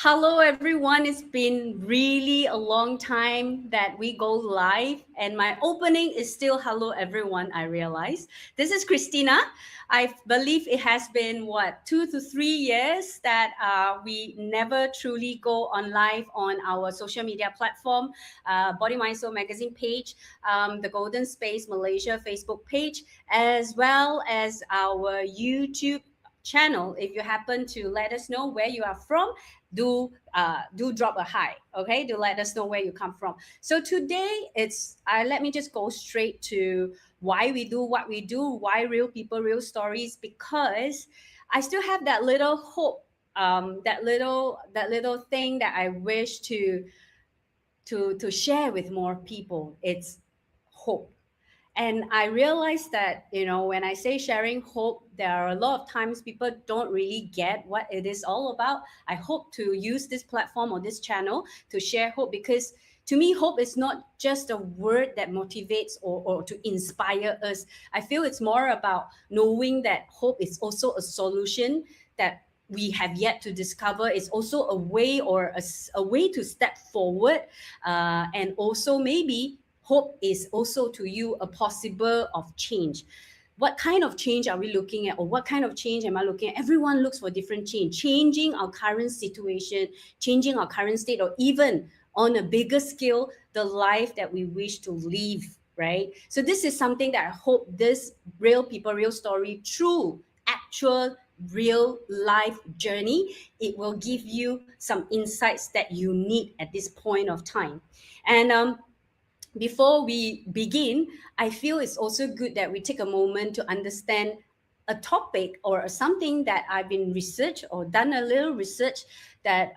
Hello, everyone. It's been really a long time that we go live, and my opening is still hello, everyone. I realize this is Christina. I believe it has been 2 to 3 years that we never truly go on live on our social media platform, Body Mind Soul magazine page, the Golden Space Malaysia Facebook page, as well as our YouTube channel. If you happen to let us know where you are from, do drop a hi. Okay, do let us know where you come from. So today it's let me just go straight to why we do what we do, why real people, real stories, because I still have that little hope, that little thing that I wish to share with more people. It's hope. And I realized that, when I say sharing hope, there are a lot of times people don't really get what it is all about. I hope to use this platform or this channel to share hope, because to me, hope is not just a word that motivates or to inspire us. I feel it's more about knowing that hope is also a solution that we have yet to discover. It's also a way or a way to step forward, and also maybe hope is also to you a possible of change. What kind of change are we looking at, or what kind of change am I looking at? Everyone looks for different change, changing our current situation, changing our current state, or even on a bigger scale, the life that we wish to live, right? So this is something that I hope this real people, real story, true, actual, real life journey, it will give you some insights that you need at this point of time. And before we begin, I feel it's also good that we take a moment to understand a topic or something that I've been researched or done a little research that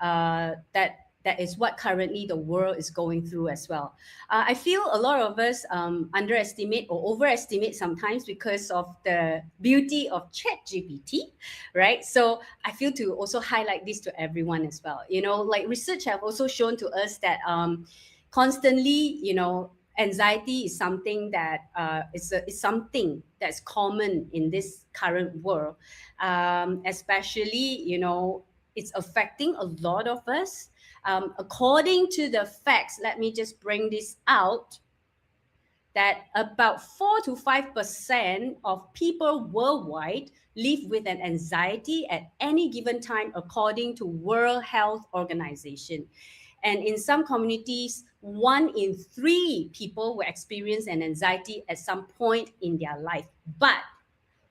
is what currently the world is going through as well. I feel a lot of us underestimate or overestimate sometimes because of the beauty of ChatGPT, right? So I feel to also highlight this to everyone as well. Like research have also shown to us that constantly, anxiety is something that is something that's common in this current world, especially, it's affecting a lot of us. According to the facts, let me just bring this out, that about 4 to 5% of people worldwide live with an anxiety at any given time, according to World Health Organization. And in some communities, 1 in 3 people will experience an anxiety at some point in their life. But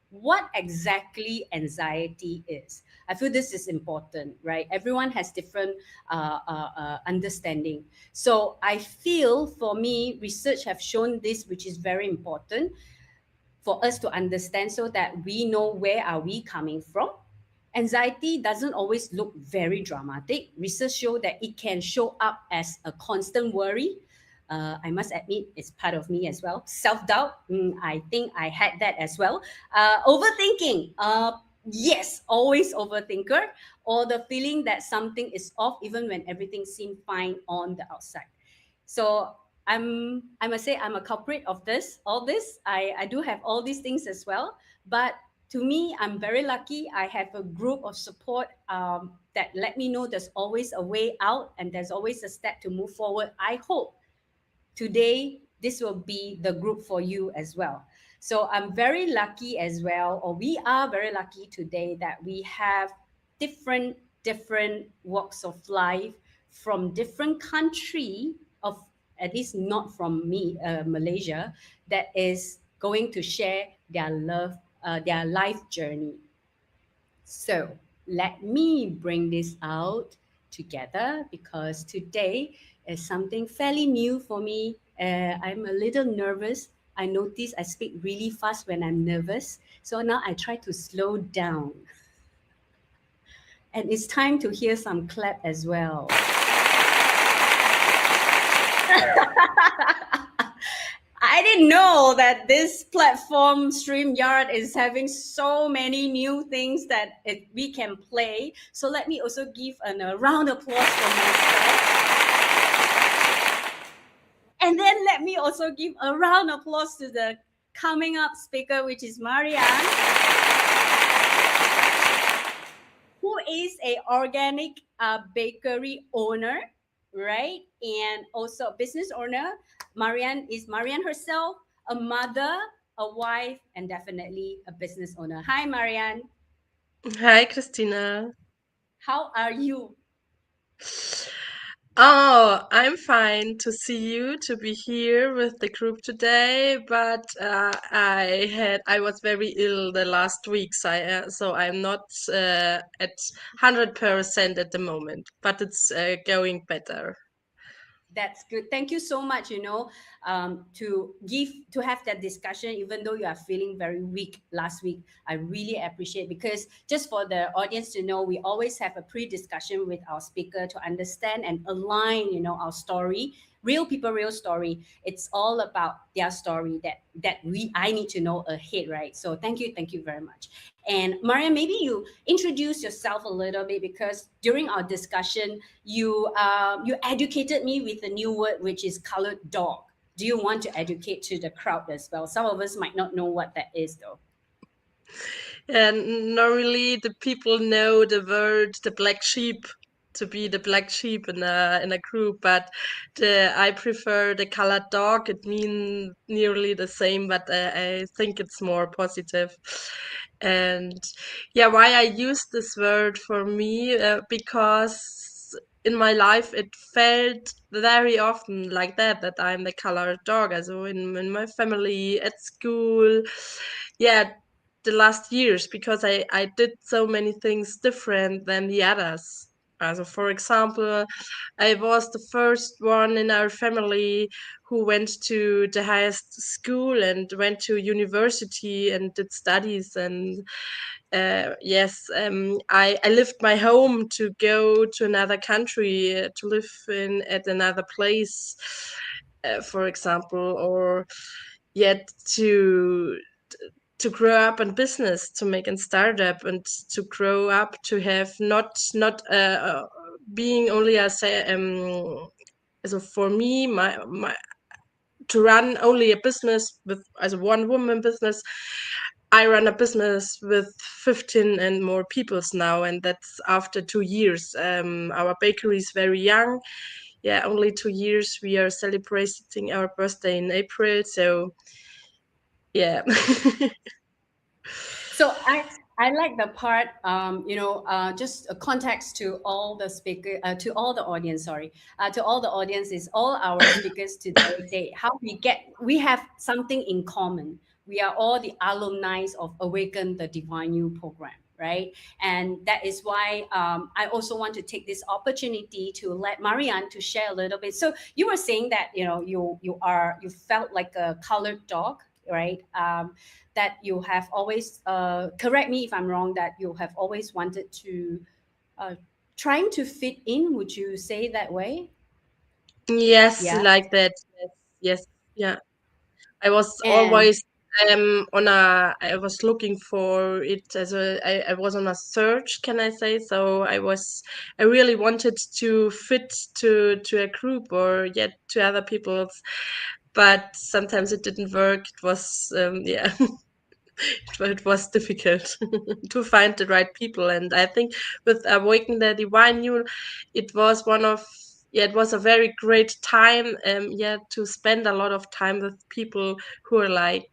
what exactly anxiety is? I feel this is important, right? Everyone has different understanding. So I feel, for me, research have shown this, which is very important for us to understand, so that we know where are we coming from. Anxiety doesn't always look very dramatic. Research show that it can show up as a constant worry. I must admit, it's part of me as well. Self-doubt, I think I had that as well. Overthinking, yes, always overthinker, or the feeling that something is off even when everything seems fine on the outside. So I must say I'm a culprit of all this. I do have all these things as well. But to me, I'm very lucky. I have a group of support that let me know there's always a way out and there's always a step to move forward. I hope today this will be the group for you as well. So I'm very lucky as well, or we are very lucky today, that we have different walks of life from different country, of at least not from Malaysia, that is going to share their their life journey. So let me bring this out together, because today is something fairly new for me. I'm a little nervous. I notice I speak really fast when I'm nervous. So now I try to slow down. And it's time to hear some clap as well. I didn't know that this platform, StreamYard, is having so many new things that we can play. So let me also give a round of applause for myself. And then let me also give a round of applause to the coming up speaker, which is Marianne, who is a organic bakery owner, right? And also a business owner. Marianne herself a mother, a wife, and definitely a business owner. Hi, Marianne. Hi, Christina. How are you? Oh, I'm fine to see you, to be here with the group today, but I was very ill the last weeks, so I'm not at 100% at the moment, but it's going better. That's good. Thank you so much. To have that discussion, even though you are feeling very weak last week, I really appreciate, because just for the audience to know, we always have a pre-discussion with our speaker to understand and align, our story. Real people, real story. It's all about their story that I need to know ahead, right? So thank you very much. And Maria, maybe you introduce yourself a little bit, because during our discussion, you educated me with a new word, which is colored dog. Do you want to educate to the crowd as well? Some of us might not know what that is, though. And normally the people know the word the black sheep, to be the black sheep in a group, but I prefer the colored dog. It means nearly the same, but I think it's more positive. And yeah, why I use this word for me, because in my life it felt very often like that I'm the colored dog. Also in my family, at school, yeah, the last years, because I did so many things different than the others. Also, for example, I was the first one in our family who went to the highest school and went to university and did studies. And yes, I left my home to go to another country, to live in at another place, for example, or yet to grow up in business, to make a startup, and to grow up to have not being only so for me, my to run only a business with as a one woman business. I run a business with 15 and more peoples now, and that's after 2 years. Our bakery is very young. Yeah, only 2 years. We are celebrating our birthday in April, so yeah. So I like the part, just a context to all the speaker, to all the audience. Sorry, to all the audience is all our speakers today. We have something in common. We are all the alumni of Awaken the Divine You program, right? And that is why I also want to take this opportunity to let Marianne to share a little bit. So you were saying that you felt like a colored dog, right? That you have always, correct me if I'm wrong, that you have always wanted to, uh, trying to fit in, would you say that way? Yes, Yeah. like that. Yes, yes, yeah. I was And always I was looking for it as I was on a search, can I say? So I really wanted to fit to a group or yet to other people's, but sometimes it didn't work. It was yeah, it was difficult to find the right people. And I think with Awaken the Divine You, it was one of yeah, it was a very great time. Yeah, to spend a lot of time with people who are like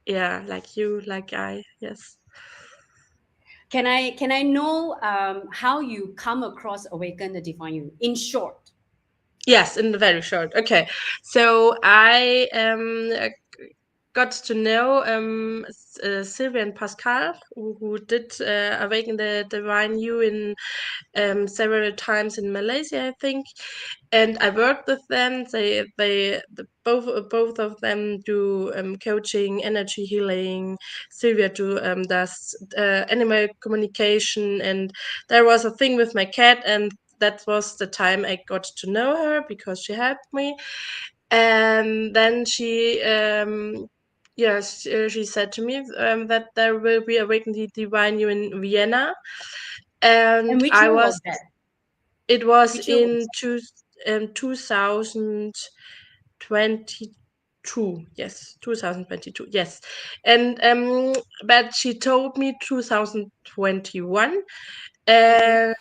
yeah, like you, like I. Yes. can I know how you come across Awaken the Divine You in short? Yes, in the very short. Okay, so I got to know Sylvia and Pascal, who did Awaken the Divine You in several times in Malaysia, I think, and I worked with them. Both of them do coaching, energy healing. Sylvia does animal communication, and there was a thing with my cat, and that was the time I got to know her because she helped me. And then she said to me that there will be Awaken the Divine You in Vienna, And and which year was that? it was Which year was in 2022. Yes, 2022. Yes, and but she told me 2021, And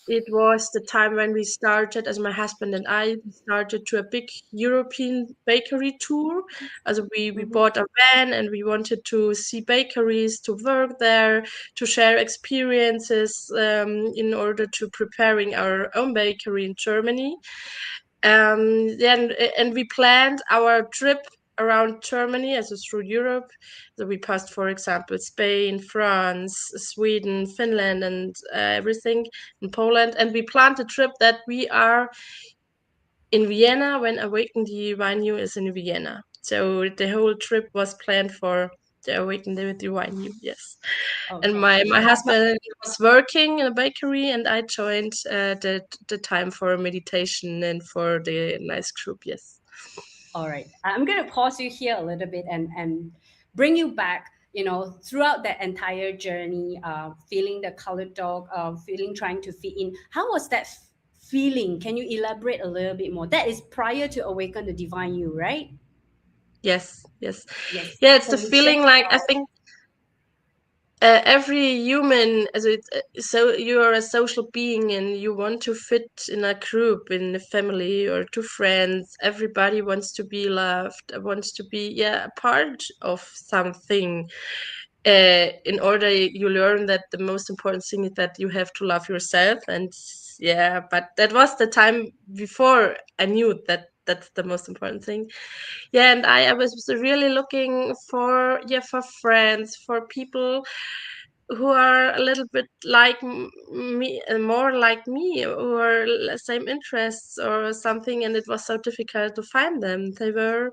it was the time when we started, as my husband and I started to a big European bakery tour. As we Mm-hmm. bought a van and we wanted to see bakeries, to work there, to share experiences in order to preparing our own bakery in Germany. Then and we planned our trip around Germany, also through Europe. So we passed, for example, Spain, France, Sweden, Finland, and everything in Poland. And we planned a trip that we are in Vienna when Awaken the Wine is in Vienna. So the whole trip was planned for the Awaken the Wine, yes. And Okay. my husband was working in a bakery, and I joined the time for meditation and for the nice group. Yes. All right. I'm going to pause you here a little bit and bring you back, throughout that entire journey, feeling the colored dog, feeling trying to fit in. How was that feeling? Can you elaborate a little bit more? That is prior to Awaken the Divine You, right? Yes. Yes. Yes. Yeah. It's the Can you share feeling like I more? think every human, as it, so you are a social being and you want to fit in a group, in a family, or to friends. Everybody wants to be loved, wants to be, yeah, a part of something. In order, you learn that the most important thing is that you have to love yourself. And yeah, but that was the time before I knew that that's the most important thing. Yeah, and I was really looking for, yeah, for friends, for people who are a little bit like me, more like me, who are same interests or something. And it was so difficult to find them. They were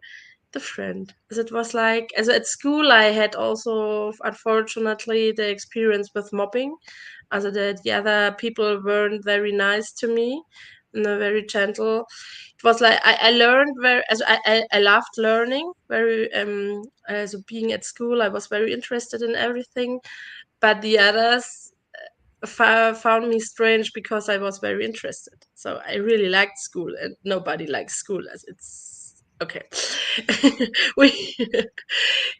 different, as it was like, as at school I had also unfortunately the experience with mobbing, as the other people weren't very nice to me and they're very gentle. It was like I learned very, as I loved learning very, as being at school I was very interested in everything, but the others found me strange because I was very interested. So I really liked school, and nobody likes school, as it's okay. we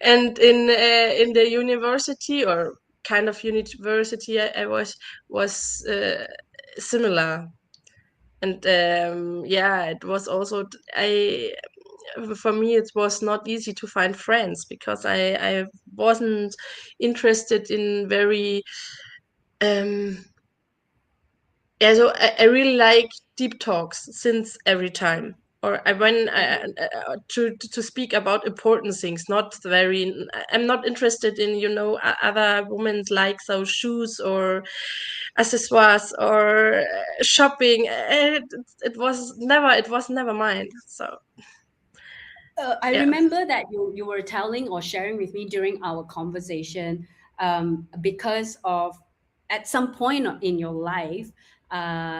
and in the university, or kind of university, I was similar. And yeah, it was also, I for me it was not easy to find friends because I wasn't interested in very, um yeah, so I really like deep talks since every time. Or I when to speak about important things, not very. I'm not interested in, other women like those shoes or accessoires or shopping. It was never mine. So I yeah. remember that you were telling or sharing with me during our conversation, because of at some point in your life,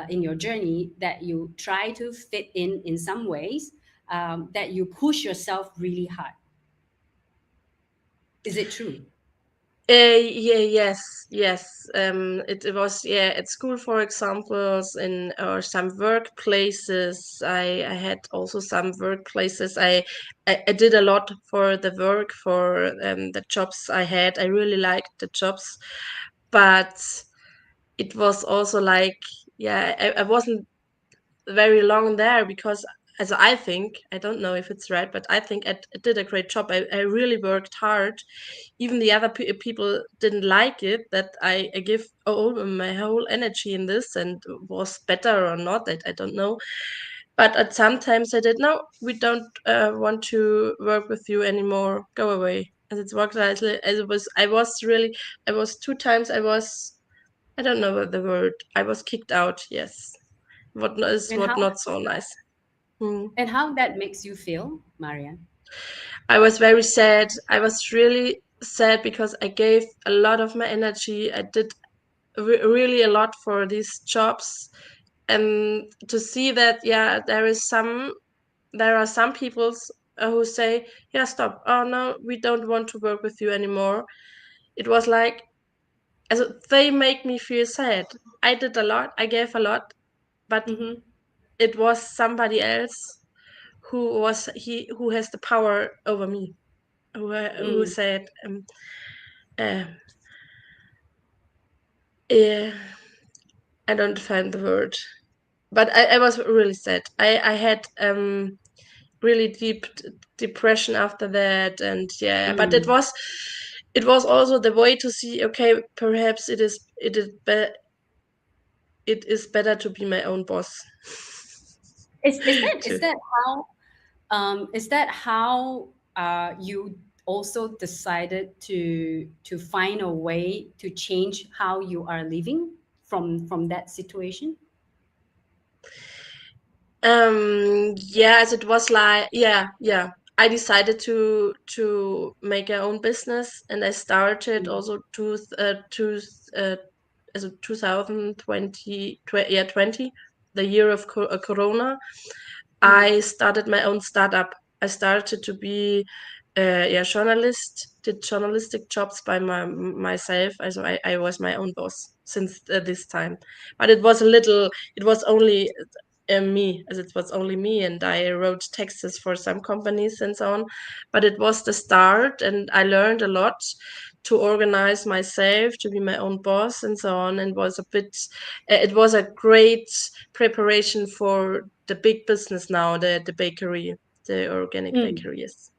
in your journey, that you try to fit in some ways, that you push yourself really hard. Is it true? Yeah, yes. It was, yeah, at school, for examples, in or some workplaces. I had also some workplaces. I did a lot for the work, for the jobs I had. I really liked the jobs, but it was also like, yeah, I wasn't very long there because, as I think, I don't know if it's right, but I think I did a great job. I really worked hard. Even the other people didn't like it, that I give all my whole energy in this, and was better or not, I don't know. But at sometimes I did, no, we don't want to work with you anymore. Go away. As it's worked as it was, I was 2 times, I don't know what the word, I was kicked out. Yes, And what how not so nice. Hmm. and how that makes you feel, Marianne? I was very sad. I was really sad because I gave a lot of my energy. I did really a lot for these jobs, and to see that, yeah, there are some people who say, yeah, stop. Oh no, we don't want to work with you anymore. It was like, as they make me feel sad. I did a lot. I gave a lot, but Mm-hmm. it was somebody else who has the power over me, who Mm. said, uh, yeah, I don't find the word, but I was really sad. I had really deep depression after that, and yeah, but it was also the way to see, okay, perhaps it is better to be my own boss. Is that how you also decided to find a way to change how you are living from that situation? Yes, it was like, yeah. I decided to make my own business, and I started also as a 2020, 20, the year of Corona. I started my own startup. I started to be journalist, did journalistic jobs by myself. Also, I was my own boss since this time. But it was only me, as it was only me, and I wrote texts for some companies and so on. But it was the start, and I learned a lot to organize myself, to be my own boss and so on, and it was a great preparation for the big business now, the bakery, the organic bakery. Yes.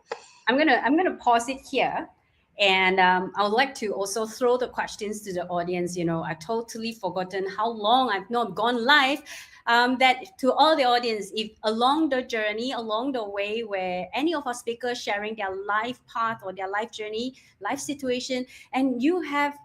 I'm gonna pause it here, and I would like to also throw the questions to the audience. You know, I totally forgotten how long I've not gone live. That to all the audience, if along the journey, along the way, where any of our speakers sharing their life path or their life journey, life situation, and you have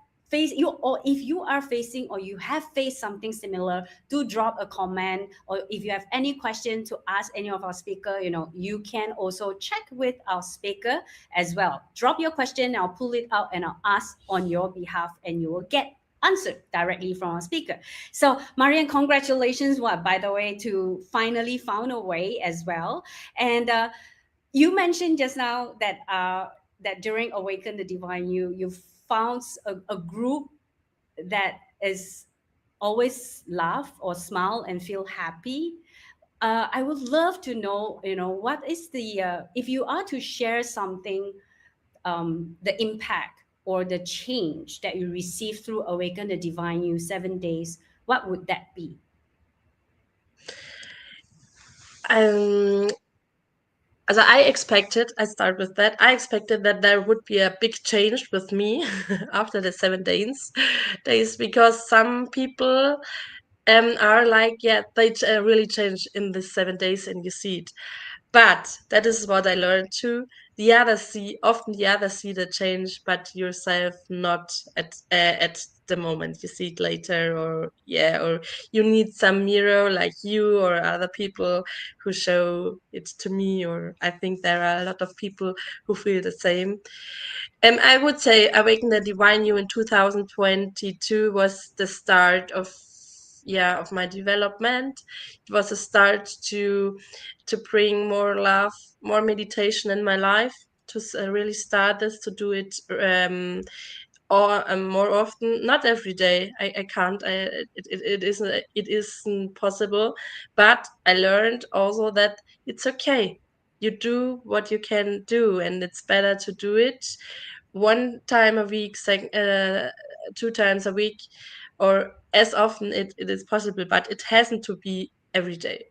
or if you are facing or you have faced something similar, do drop a comment, or if you have any question to ask any of our speaker, you know, you can also check with our speaker as well. Drop your question, I'll pull it out and I'll ask on your behalf, and you will get answered directly from our speaker. So Marianne, congratulations, by the way, to finally found a way as well. And you mentioned just now that during Awaken the Divine, you found a group that is always laugh or smile and feel happy. I would love to know, you know, what is the if you are to share something, the impact or the change that you received through Awaken the Divine You 7 days, what would that be? As I start with that. I expected that there would be a big change with me after the 7 days, because some people are like, yeah, they really change in the 7 days, and you see it. But that is what I learned too. Often the others see the change, but yourself not at the moment. You see it later, or you need some mirror like you or other people who show it to me. Or I think there are a lot of people who feel the same. I would say Awaken the Divine You in 2022 was the start of my development. It was a start to bring more love, more meditation in my life, to really start this, to do it or more often, not every day. I can't. It isn't possible. But I learned also that it's okay. You do what you can do, and it's better to do it one time a week, 2 times a week, or as often it is possible. But it hasn't to be every day.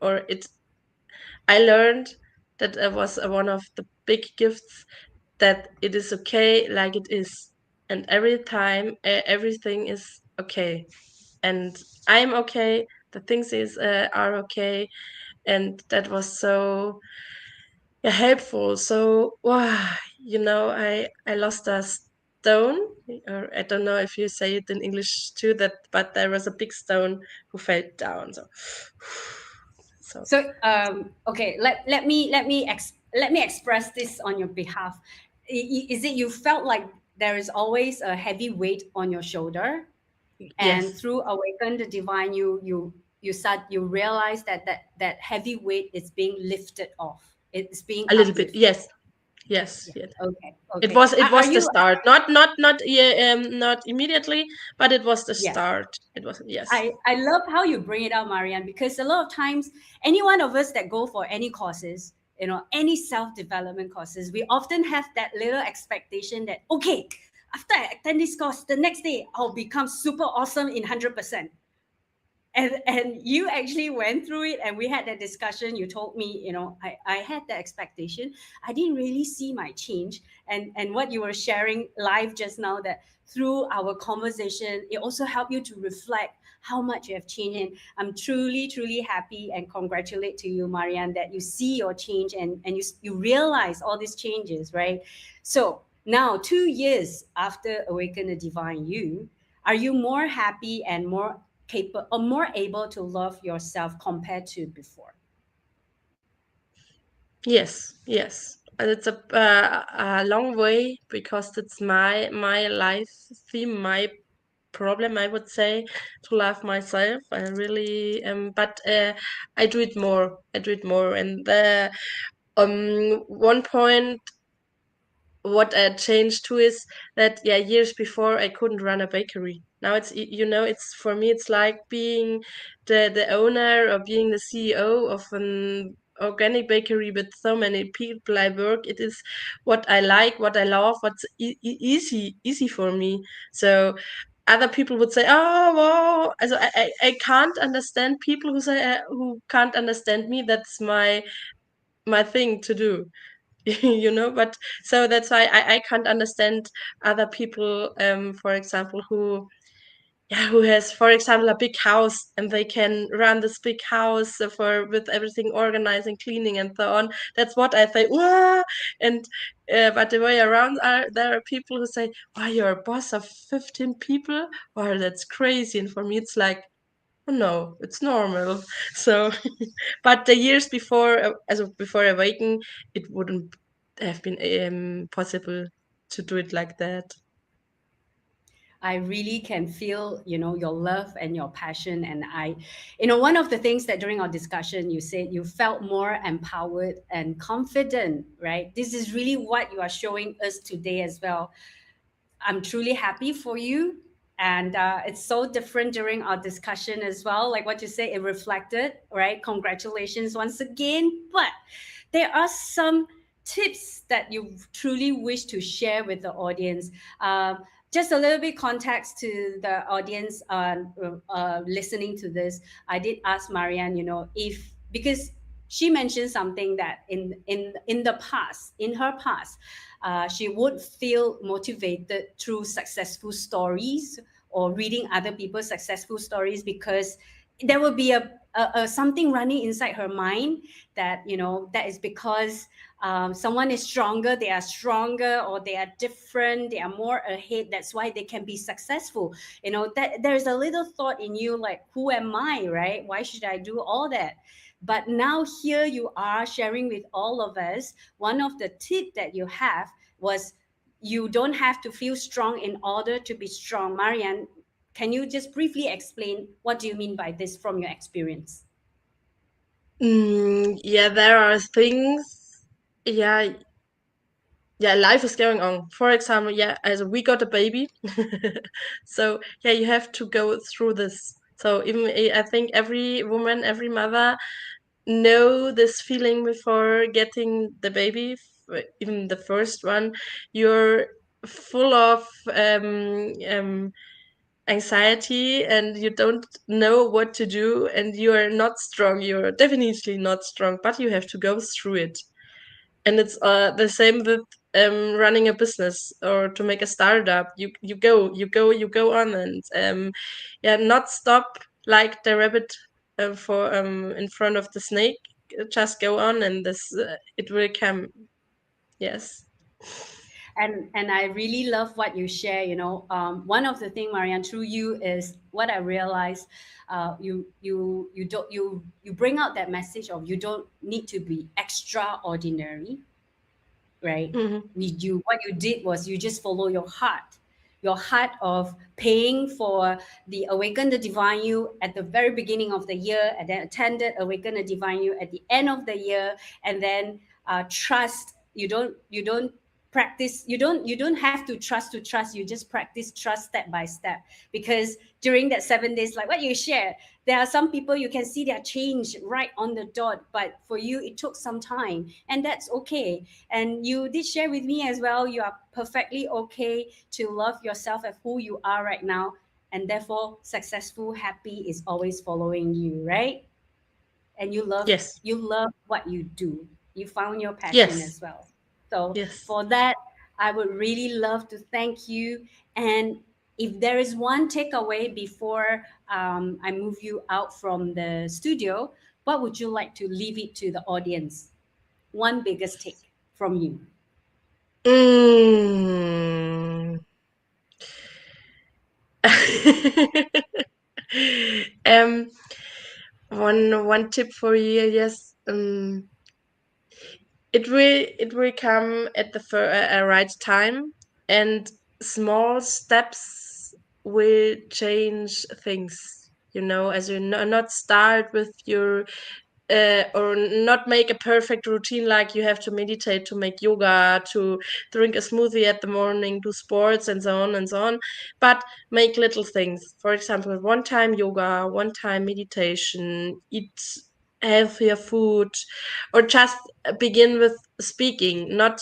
I learned that it was one of the big gifts, that it is okay like it is, and every time everything is okay, and I'm okay. The things are okay, and that was so helpful. So wow, I lost a stone, or I don't know if you say it in English too, but there was a big stone who fell down. So okay, let me express this on your behalf. Is it you felt like there is always a heavy weight on your shoulder, and Yes, through Awaken the Divine, you realize that heavy weight is being lifted off. It's being a little bit. uplifted. Yes, yes, Yeah. yes. Okay. It Okay. was Are the you? start, not immediately, but it was the Yes. start. It was, yes, I love how you bring it up, Marianne, because a lot of times, any one of us that go for any courses, you know, any self-development courses, we often have that little expectation that, okay, after I attend this course, the next day I'll become super awesome in 100%. And you actually went through it, and we had that discussion. You told me, I had the expectation. I didn't really see my change. And what you were sharing live just now, that through our conversation, it also helped you to reflect how much you have changed. And I'm truly, truly happy and congratulate to you, Marianne, that you see your change, and you realize all these changes, right? So now, 2 years after Awaken the Divine You, are you more happy and more capable or more able to love yourself compared to before? Yes, yes. And it's a long way, because it's my life theme, my problem, I would say, to love myself. I really but I do it more. I do it more. And one point what I changed to is that, yeah, years before I couldn't run a bakery. Now it's for me, it's like being the owner or being the CEO of an organic bakery with so many people I work. It is what I like, what I love, what's easy for me. So other people would say, "Oh, wow!" Also, I can't understand people who say who can't understand me. That's my thing to do. But so that's why I can't understand other people, for example, who has, for example, a big house, and they can run this big house for with everything organized and cleaning and so on. That's what I say. Wow! And but the way around, there are people who say, "Wow, you're a boss of 15 people? Wow, that's crazy." And for me, it's like, "Oh, no, it's normal." So, but the years before, before Awaken, it wouldn't have been possible to do it like that. I really can feel, your love and your passion. And one of the things that during our discussion, you said you felt more empowered and confident, right? This is really what you are showing us today as well. I'm truly happy for you. And it's so different during our discussion as well. Like what you say, it reflected, right? Congratulations once again. But there are some tips that you truly wish to share with the audience. Just a little bit context to the audience listening to this. I did ask Marianne, if because she mentioned something that in the past, in her past, she would feel motivated through successful stories or reading other people's successful stories, because there will be a something running inside her mind that that is because someone is stronger, they are stronger, or they are different, they are more ahead, that's why they can be successful. That there's a little thought in you like, who am I, right? Why should I do all that? But now here you are sharing with all of us, one of the tip that you have was, you don't have to feel strong in order to be strong. Marianne, can you just briefly explain what do you mean by this from your experience? Yeah, there are things. Yeah, yeah, life is going on. For example, yeah, as we got a baby, so yeah, you have to go through this. So even I think every woman, every mother know this feeling before getting the baby, even the first one. You're full of anxiety, and you don't know what to do, and you are not strong. You're definitely not strong, but you have to go through it. And it's the same with running a business or to make a startup. You go on, and yeah, not stop like the rabbit for in front of the snake. Just go on, and this it will come. Yes. And I really love what you share. One of the thing, Marianne, through you is what I realized. You bring out that message of you don't need to be extraordinary, right? Hmm. You what you did was you just follow your heart of paying for the Awaken the Divine You at the very beginning of the year, and then attended Awaken the Divine You at the end of the year, and then trust. You don't practice. You don't have to trust. You just practice trust step by step, because during that 7 days, like what you shared, there are some people you can see their change right on the dot, but for you it took some time, and that's okay. And you did share with me as well, you are perfectly okay to love yourself as who you are right now. and therefore successful, happy is always following you, right? And Yes. you love what you do. You found your passion Yes. as well. So Yes. for that, I would really love to thank you. And if there is one takeaway before I move you out from the studio, what would you like to leave it to the audience? One biggest take from you. Mm. um, one tip for you, yes. It will come at the right time, and small steps will change things. As you not start with your or not make a perfect routine, like you have to meditate, to make yoga, to drink a smoothie at the morning, do sports, and so on and so on. But make little things. For example, one time yoga, one time meditation, eat healthier food, or just begin with speaking. Not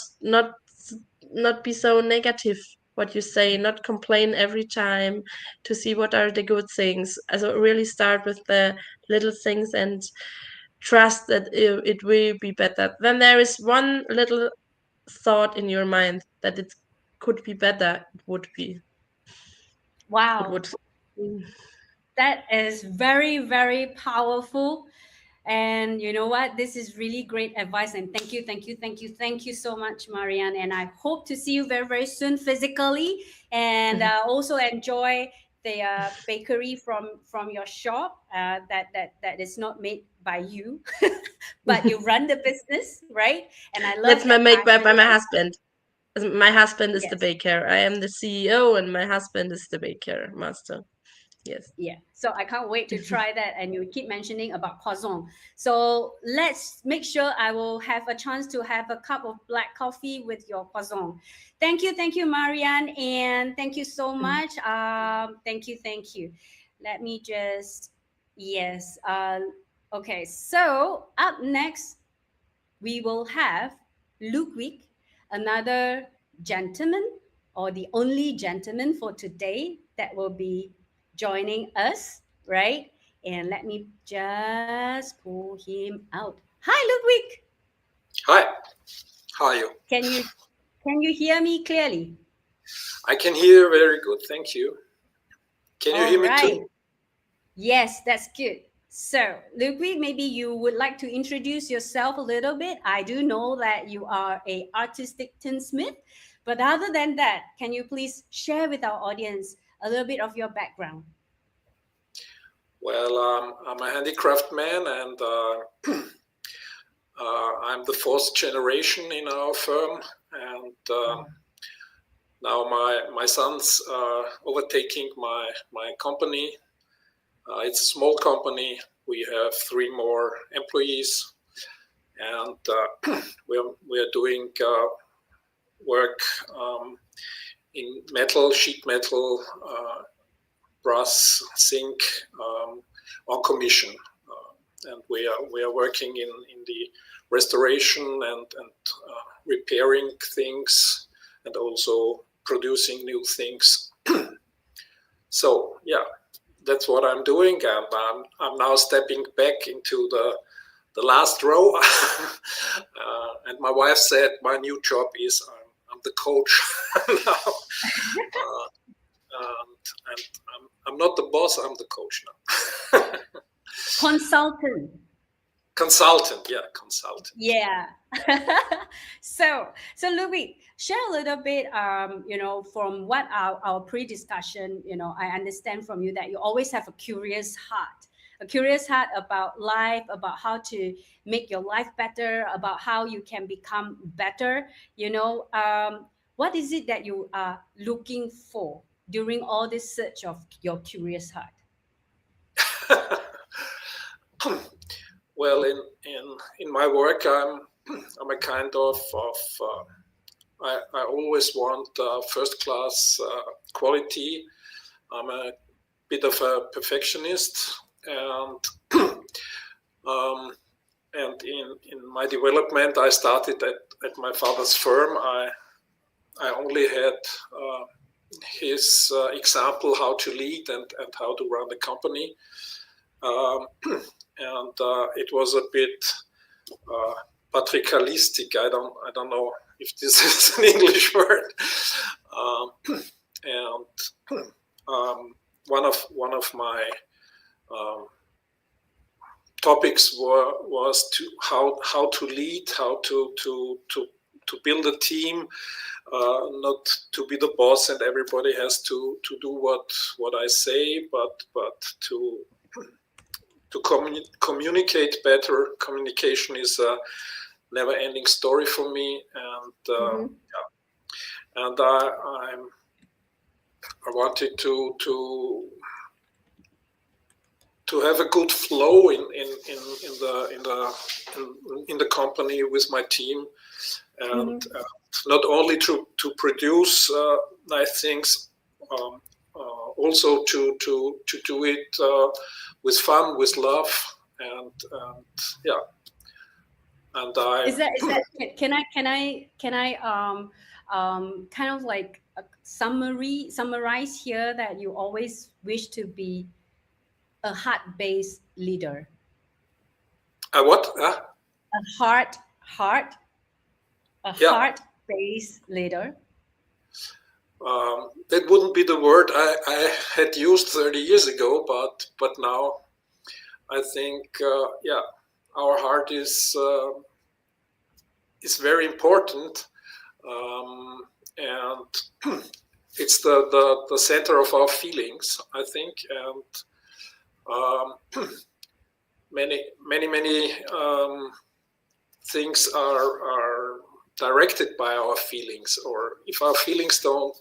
be so negative what you say, not complain every time, to see what are the good things. Also really start with the little things and trust that it will be better. Then there is one little thought in your mind that it could be better. It Wow, would. Mm. that is very, very powerful. And you know what? This is really great advice. And thank you, thank you, thank you, thank you so much, Marianne. And I hope to see you very, very soon physically. And also enjoy the bakery from your shop that is not made by you, but you run the business, right? And I love That's my that make by passion my that you have. husband. My husband is the Yes. baker. I am the CEO, and my husband is the baker master. Yes. Yeah, so I can't wait to try that. And you keep mentioning about croissant. So let's make sure I will have a chance to have a cup of black coffee with your croissant. Thank you, Marianne, and thank you so much. Thank you. Let me just, yes. Okay, so up next, we will have Ludwig, another gentleman, or the only gentleman for today that will be joining us, right? And let me just pull him out. Hi, Ludwig. Hi, how are you? Can you can you hear me clearly? I can hear very good, thank you. Can you All hear me right. too? Yes, that's good. So, Ludwig, maybe you would like to introduce yourself a little bit. I do know that you are a artistic tinsmith, but other than that, can you please share with our audience a little bit of your background? Well, I'm a handicraft man, and I'm the fourth generation in our firm, and now my son's overtaking my company. It's a small company. We have 3 more employees, and we're doing work in metal, sheet metal, brass, zinc, on commission, and we are working in the restoration and repairing things, and also producing new things. So yeah, that's what I'm doing, and I'm now stepping back into the last row. And my wife said my new job is I'm the coach now. And I'm not the boss, I'm the coach now. Consultant. Consultant, yeah, consultant. Yeah. So Louis, share a little bit, from what our pre-discussion, I understand from you that you always have a curious heart about life, about how to make your life better, about how you can become better. What is it that you are looking for during all this search of your curious heart? Well, in my work, I'm a kind of I always want first class quality. I'm a bit of a perfectionist, and and in my development, I started at my father's firm. I only had his example how to lead and how to run the company. And it was a bit patriarchalistic. I don't know if this is an English word. And one of my topics was to how to lead, how to build a team, not to be the boss and everybody has to do what I say, but to communicate better. Communication is a never-ending story for me, and yeah. And I wanted to have a good flow in the company with my team, and not only to produce nice things, also to do it with fun, with love, and yeah. And is that can I kind of like summarize here that you always wish to be a heart-based leader? What? A heart-based leader. That wouldn't be the word I had used 30 years ago, but now I think yeah, our heart is very important, and it's the center of our feelings, I think, and many things are directed by our feelings, or if our feelings don't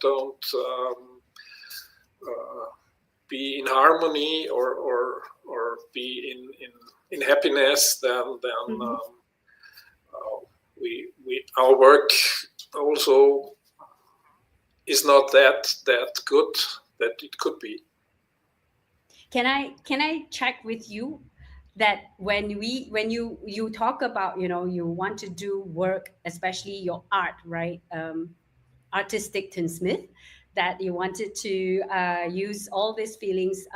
be in harmony or be in happiness, then our work also is not that good that it could be. Can I check with you that when you talk about, you want to do work, especially your art, right? Artistic tinsmith, that you wanted to use all these feelings.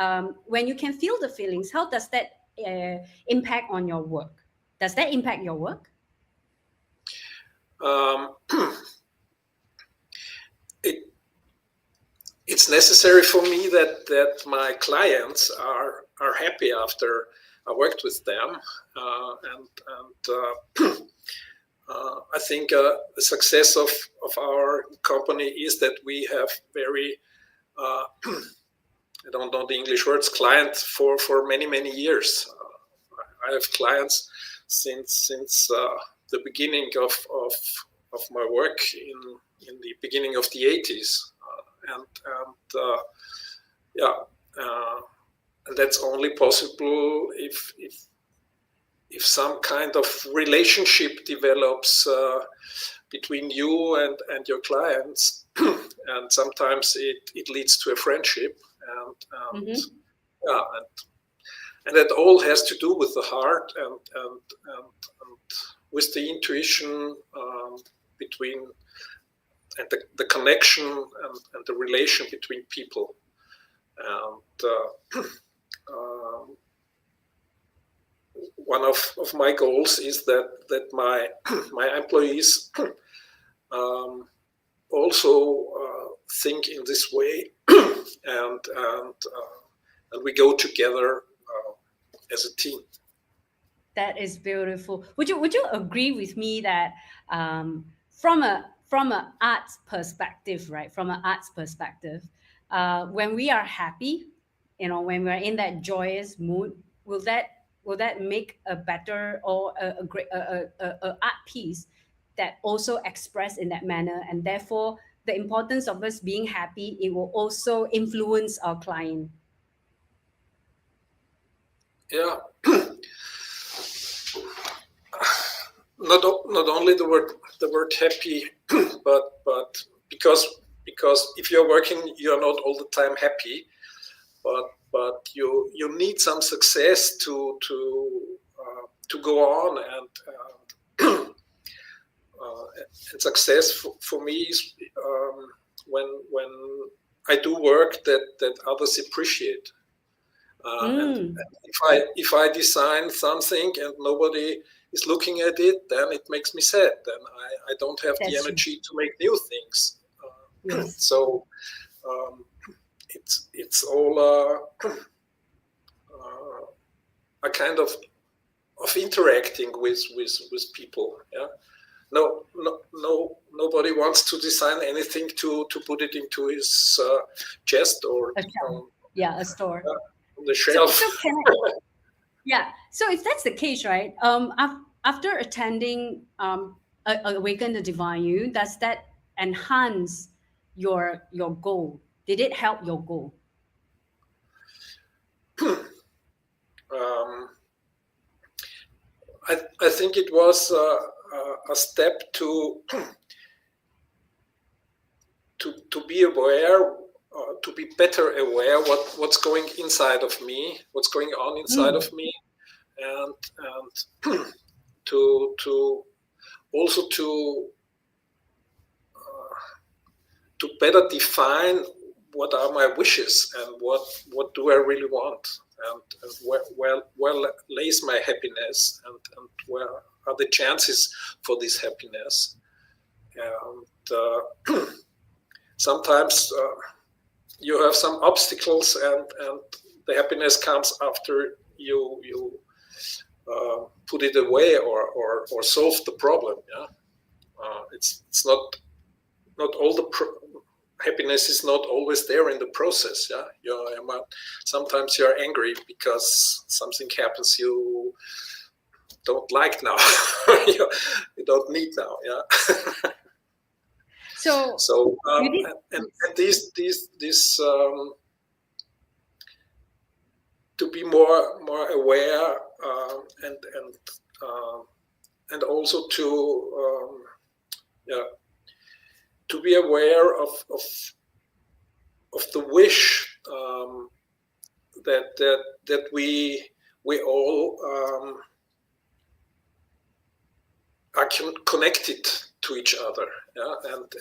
When you can feel the feelings, how does that impact on your work? Does that impact your work? It's necessary for me that my clients are happy after I worked with them, and I think the success of our company is that we have very I don't know the English words, clients for many years. I have clients since the beginning of my work in the beginning of the 80s, and that's only possible if some kind of relationship develops between you and your clients, and sometimes it leads to a friendship, and that all has to do with the heart and with the intuition between, and the connection and the relation between people. And one of my goals is that my employees also think in this way, and we go together as a team. That is beautiful. Would you agree with me that from an arts perspective, right? From an arts perspective, when we are happy, when we're in that joyous mood, will that make a better or a great art piece that also express in that manner, and therefore the importance of us being happy, it will also influence our client. Yeah. Not only the word happy, but because if you're working, you're not all the time happy, but you need some success to go on, and success for me is when I do work that others appreciate. And if I design something and nobody is looking at it, then it makes me sad. Then I don't have the energy to make new things. Yes. So it's all a kind of interacting with people. Yeah. Nobody wants to design anything to put it into his chest or a store on the shelf. So if that's the case, right? After attending Awaken the Divine You, does that enhance your goal? Did it help your goal? I think it was a step to be aware, to be better aware what's going inside of me, what's going on inside of me, and to also to better define what are my wishes and what do I really want, and where lays my happiness, and where are the chances for this happiness. And sometimes you have some obstacles, and the happiness comes after you put it away or solve the problem. Yeah, it's not all the happiness is not always there in the process. Yeah, sometimes you're angry because something happens you don't like now, you don't need now. Yeah. So and this to be more aware and also to to be aware of the wish that we all are connected to each other. Yeah, and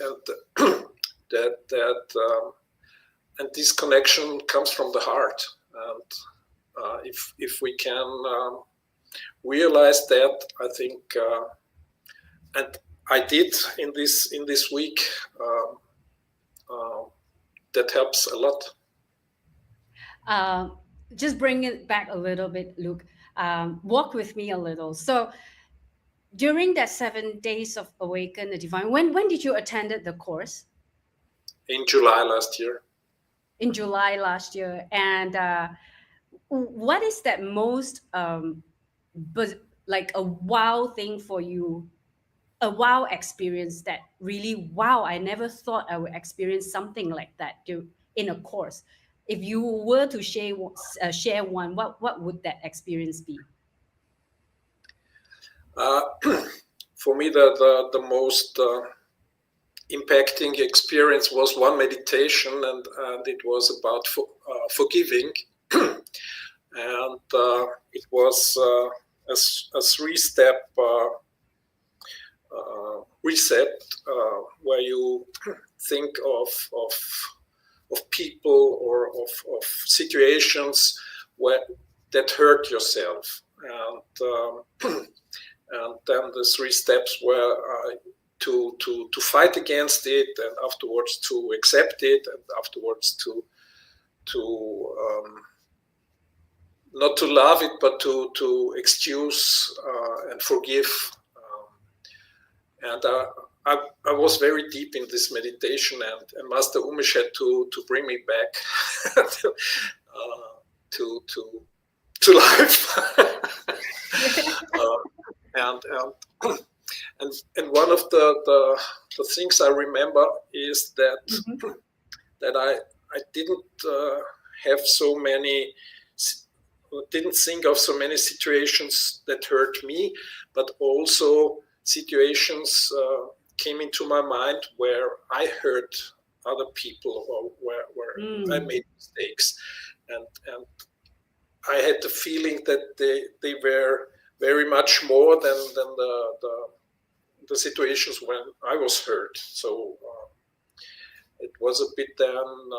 and this connection comes from the heart. And if we can realize that, I think, and I did in this week, that helps a lot. Just bring it back a little bit, Luke. Walk with me a little. So during that 7 days of Awaken the Divine, when did you attended the course? In July last year. In July last year. And what is that most like a wow thing for you? A wow experience that really, wow, I never thought I would experience something like that in a course. If you were to share one, what would that experience be? For me, the most impacting experience was one meditation, and it was about forgiving. And it was a 3-step reset, where you think of people or of situations that hurt yourself, and then the 3 steps were to fight against it, and afterwards to accept it, and afterwards to not to love it, but to excuse and forgive. And I was very deep in this meditation, and Master 𝗚𝗎𝐻 had to bring me back to life. And one of the things I remember is that that I didn't have so many, didn't think of so many situations that hurt me, but also situations came into my mind where I hurt other people, or where I made mistakes, and I had the feeling that they were very much more than the situations when I was hurt. So it was a bit then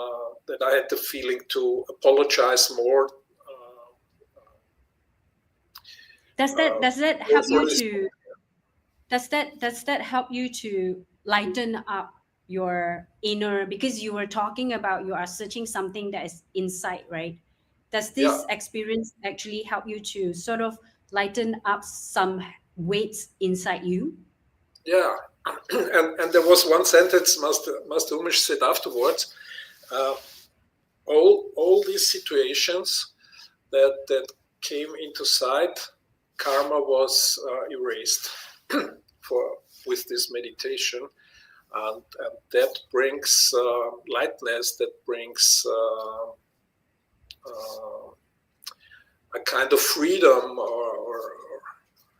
that I had the feeling to apologize more. Does that help for you this. to? Does that help you to lighten up your inner? Because you were talking about you are searching something that is inside, right? Does this Yeah. experience actually help you to sort of lighten up some weights inside you? Yeah, and there was one sentence Master 𝗠𝗏𝗧𝗍𝗆 said afterwards. All these situations that came into sight, karma was erased with this meditation, and that brings lightness. That brings a kind of freedom, or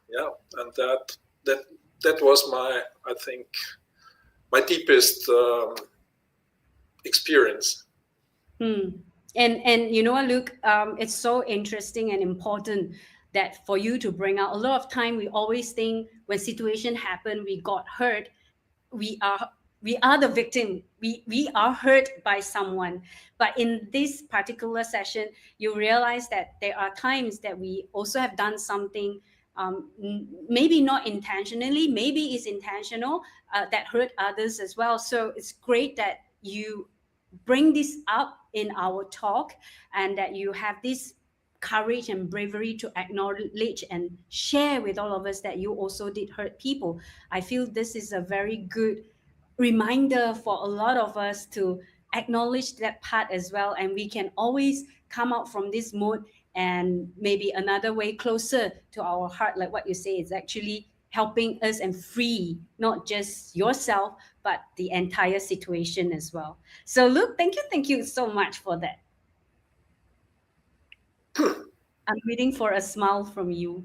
yeah, and that was I think my deepest experience. And you know what, Luke, it's so interesting and important that for you to bring out. A lot of time we always think when situation happen, we got hurt, we are the victim, we are hurt by someone. But in this particular session, you realize that there are times that we also have done something, maybe not intentionally, maybe it's intentional, that hurt others as well. So it's great that you bring this up in our talk, and that you have this courage and bravery to acknowledge and share with all of us that you also did hurt people. I feel this is a very good reminder for a lot of us to acknowledge that part as well, and we can always come out from this mode and maybe another way closer to our heart. Like what you say, is actually helping us and free not just yourself but the entire situation as well. So Luke, thank you so much for that. I'm waiting for a smile from you.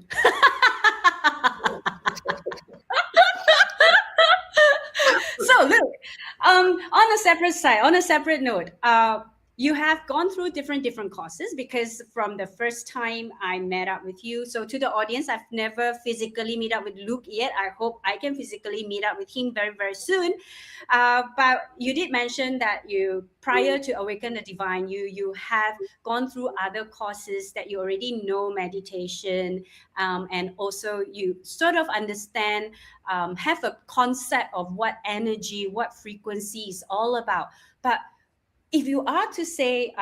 So look, on a separate note, you have gone through different courses, because from the first time I met up with you, so to the audience, I've never physically meet up with Luke yet. I hope I can physically meet up with him very soon. But you did mention that you, prior to Awaken the Divine, you have gone through other courses that you already know meditation, and also you sort of understand, have a concept of what energy, what frequency is all about. But if you are to say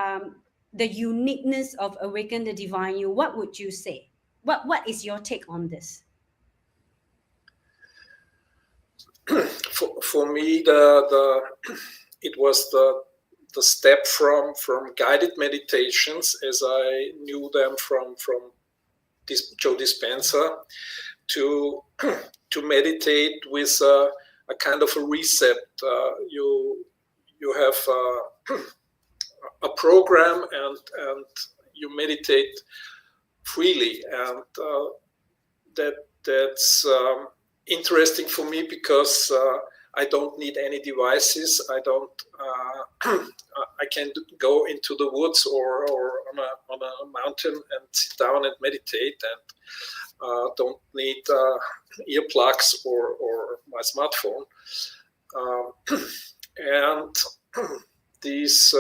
the uniqueness of Awaken the Divine You, what would you say? What is your take on this? For me, it was the step from guided meditations, as I knew them from this Joe Dispenza, to meditate with a kind of a reset. You have a program, and you meditate freely, and that's interesting for me, because I don't need any devices. I can go into the woods or on a mountain and sit down and meditate, and don't need earplugs or my smartphone. And these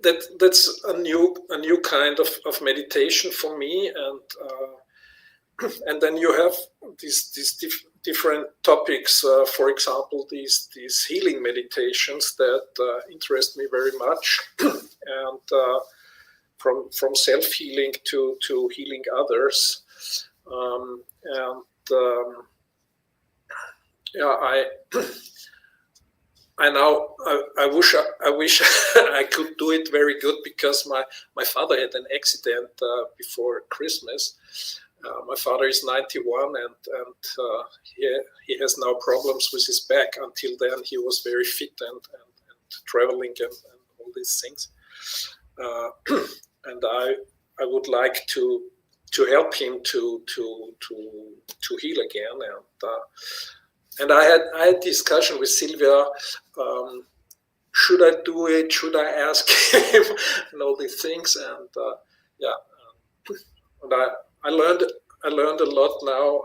that's a new kind of meditation for me, and then you have these different topics. For example, these healing meditations that interest me very much, and from self-healing to healing others. I wish I could do it very good, because my father had an accident before Christmas. My father is 91, and he has now problems with his back. Until then, he was very fit and traveling and all these things. And I would like to help him to heal again. And I had discussion with Sylvia. Should I do it? Should I ask him? And all these things. And and I learned a lot now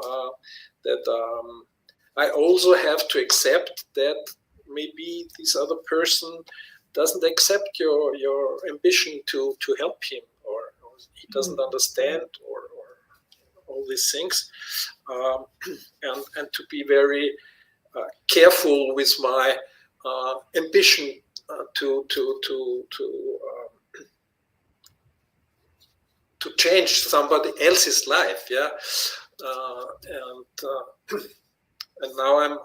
I also have to accept that maybe this other person doesn't accept your ambition to help him, or he doesn't understand, or all these things, and to be very careful with my ambition to change somebody else's life, yeah. And now I'm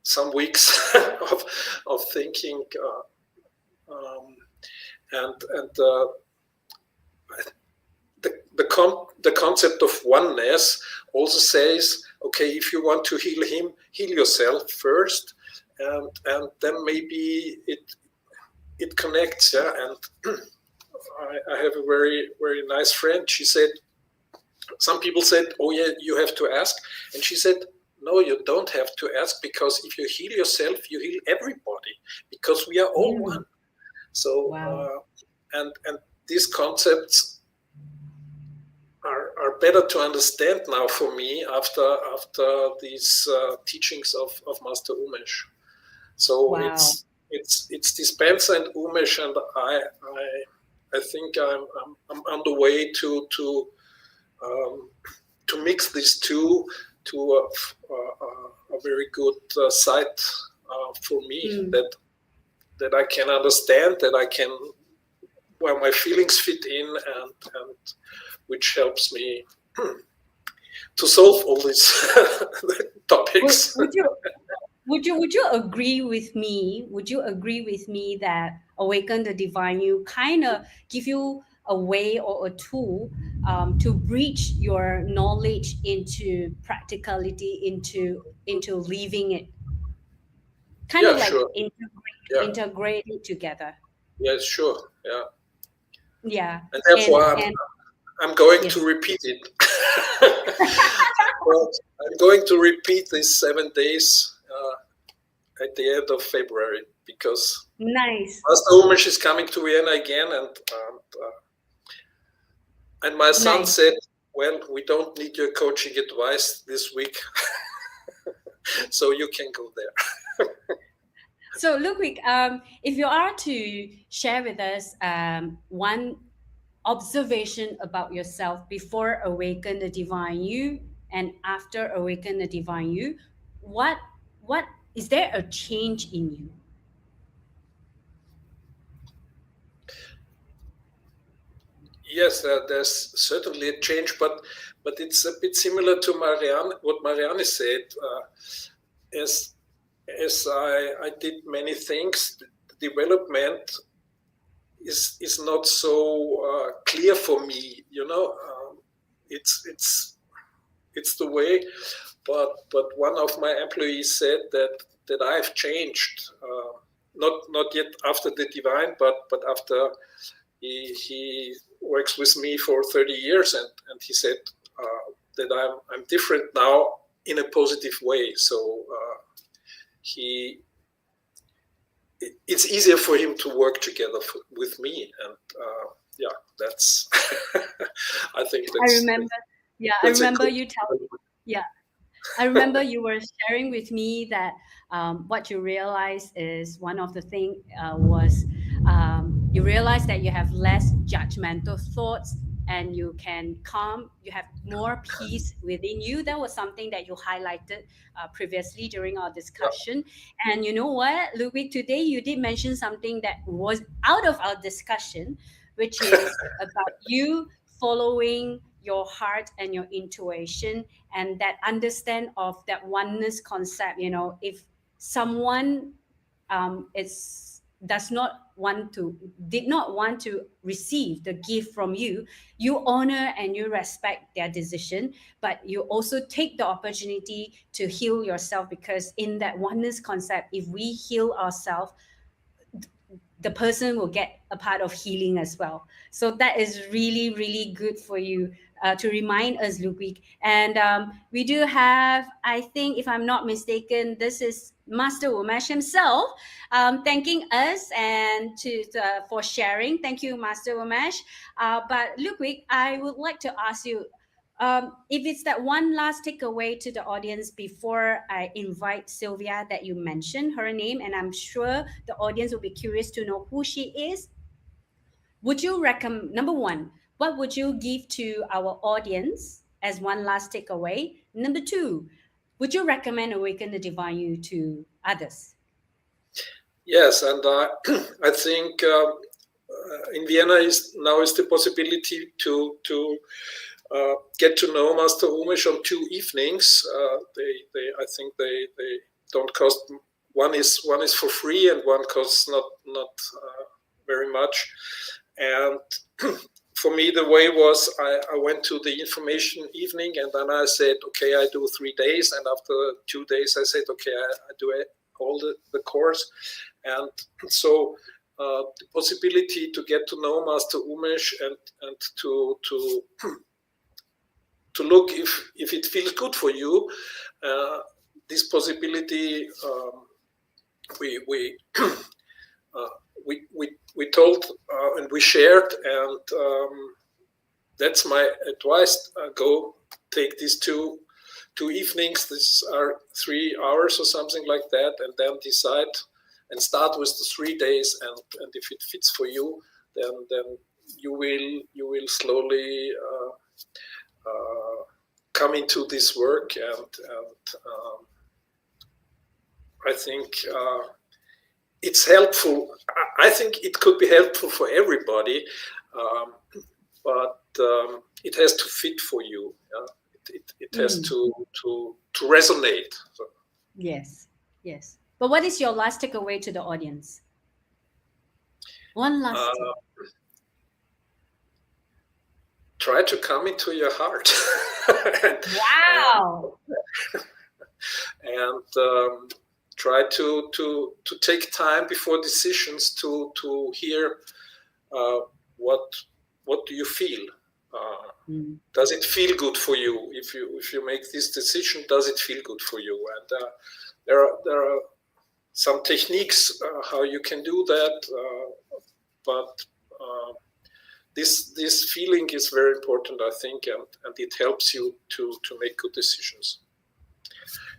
some weeks of thinking, the concept of oneness also says, okay, if you want to heal him, heal yourself first, and then maybe it connects, yeah. And I have a very, very nice friend. She said, some people said, oh yeah, you have to ask. And she said, no, you don't have to ask, because if you heal yourself, you heal everybody, because we are all one. So, wow. And these concepts are better to understand now for me after these teachings of Master 𝗚MESH. So Wow. it's Dispenser and 𝗚MESH, and I think I'm on the way to mix these two to a very good site for me, that I can understand, that I can, where my feelings fit in, and which helps me to solve all these topics. Would you agree with me? Would you agree with me that Awaken the Divine You kind of give you a way or a tool to bridge your knowledge into practicality, into living it? Kind of like sure. integrate it together. Yes, sure. Yeah. Yeah. And therefore, I'm going to repeat it. Well, I'm going to repeat these 7 days at the end of February, because nice. Master 𝗚MESH is coming to Vienna again, and my son said, well, we don't need your coaching advice this week, so you can go there. So, Ludwig, if you are to share with us one observation about yourself before Awaken the Divine You and after Awaken the Divine You, what is there a change in you? Yes, there's certainly a change, but it's a bit similar to what Marianne said. As I did many things, the development is not so clear for me. You know, it's the way. But one of my employees said that I've changed. Not yet after the divine, but after he works with me for 30 years, and he said that I'm different now in a positive way. So it's easier for him to work together with me, and that's I think that's. I remember. Yeah, I remember you telling. Yeah, I remember you were sharing with me that what you realized is one of the things was you realize that you have less judgmental thoughts, and you can calm, you have more peace within you. That was something that you highlighted previously during our discussion. And you know what, Ludwig, today you did mention something that was out of our discussion, which is about you following your heart and your intuition, and that understand of that oneness concept. You know, if someone did not want to receive the gift from you, you honor and you respect their decision, but you also take the opportunity to heal yourself, because in that oneness concept, if we heal ourselves, the person will get a part of healing as well. So that is really, really good for you to remind us, Ludwig. And we do have, I think, if I'm not mistaken, this is Master 𝗚MESH himself thanking us and for sharing. Thank you, Master 𝗚MESH. But Ludwig, I would like to ask you, If it's that one last takeaway to the audience before I invite Sylvia that you mentioned her name, and I'm sure the audience will be curious to know who she is. Would you recommend, number one, what would you give to our audience as one last takeaway? Number two, would you recommend Awaken the Divine You to others? Yes, and I think in Vienna is the possibility to get to know Master Umesh on 2 evenings. I think they don't cost. One is for free, and one costs not very much. And for me, the way was I went to the information evening, and then I said, okay, I do 3 days, and after 2 days, I said, okay, I do all the course, and so the possibility to get to know Master Umesh and to look if it feels good for you, this possibility we told and we shared, and that's my advice. Go take these two evenings. These are 3 hours or something like that, and then decide and start with the 3 days. And if it fits for you, then you will slowly come into this work, and I think it's helpful. I think it could be helpful for everybody, but it has to fit for you. It has to resonate. So. Yes. But what is your last takeaway to the audience? One last tip. Try to come into your heart. Wow. And try to take time before decisions to hear what do you feel. Does it feel good for you? If you make this decision, does it feel good for you? And there are some techniques how you can do that, but this feeling is very important, I think, and it helps you to make good decisions.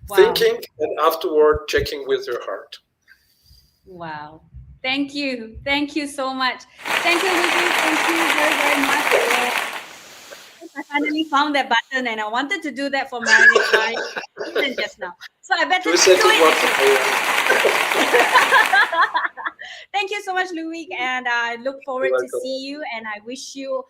Wow. Thinking and afterward checking with your heart. Wow. Thank you so much. Thank you, Lucy. Thank you very, very much. I finally found that button, and I wanted to do that for my just now. So I better do it. Thank you so much, Ludwig, and I look forward to see you, and I wish you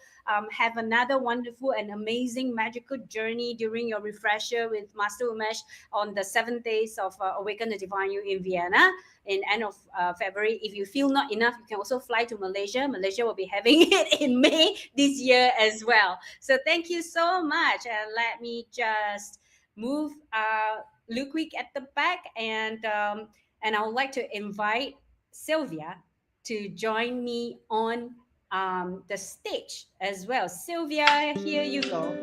have another wonderful and amazing magical journey during your refresher with Master Umesh on the 7 days of Awaken the Divine You in Vienna in end of February. If you feel not enough, you can also fly to Malaysia. Malaysia will be having it in May this year as well. So thank you so much. And let me just move Ludwig at the back, and I would like to invite Sylvia to join me on the stage as well. Sylvia, here you go.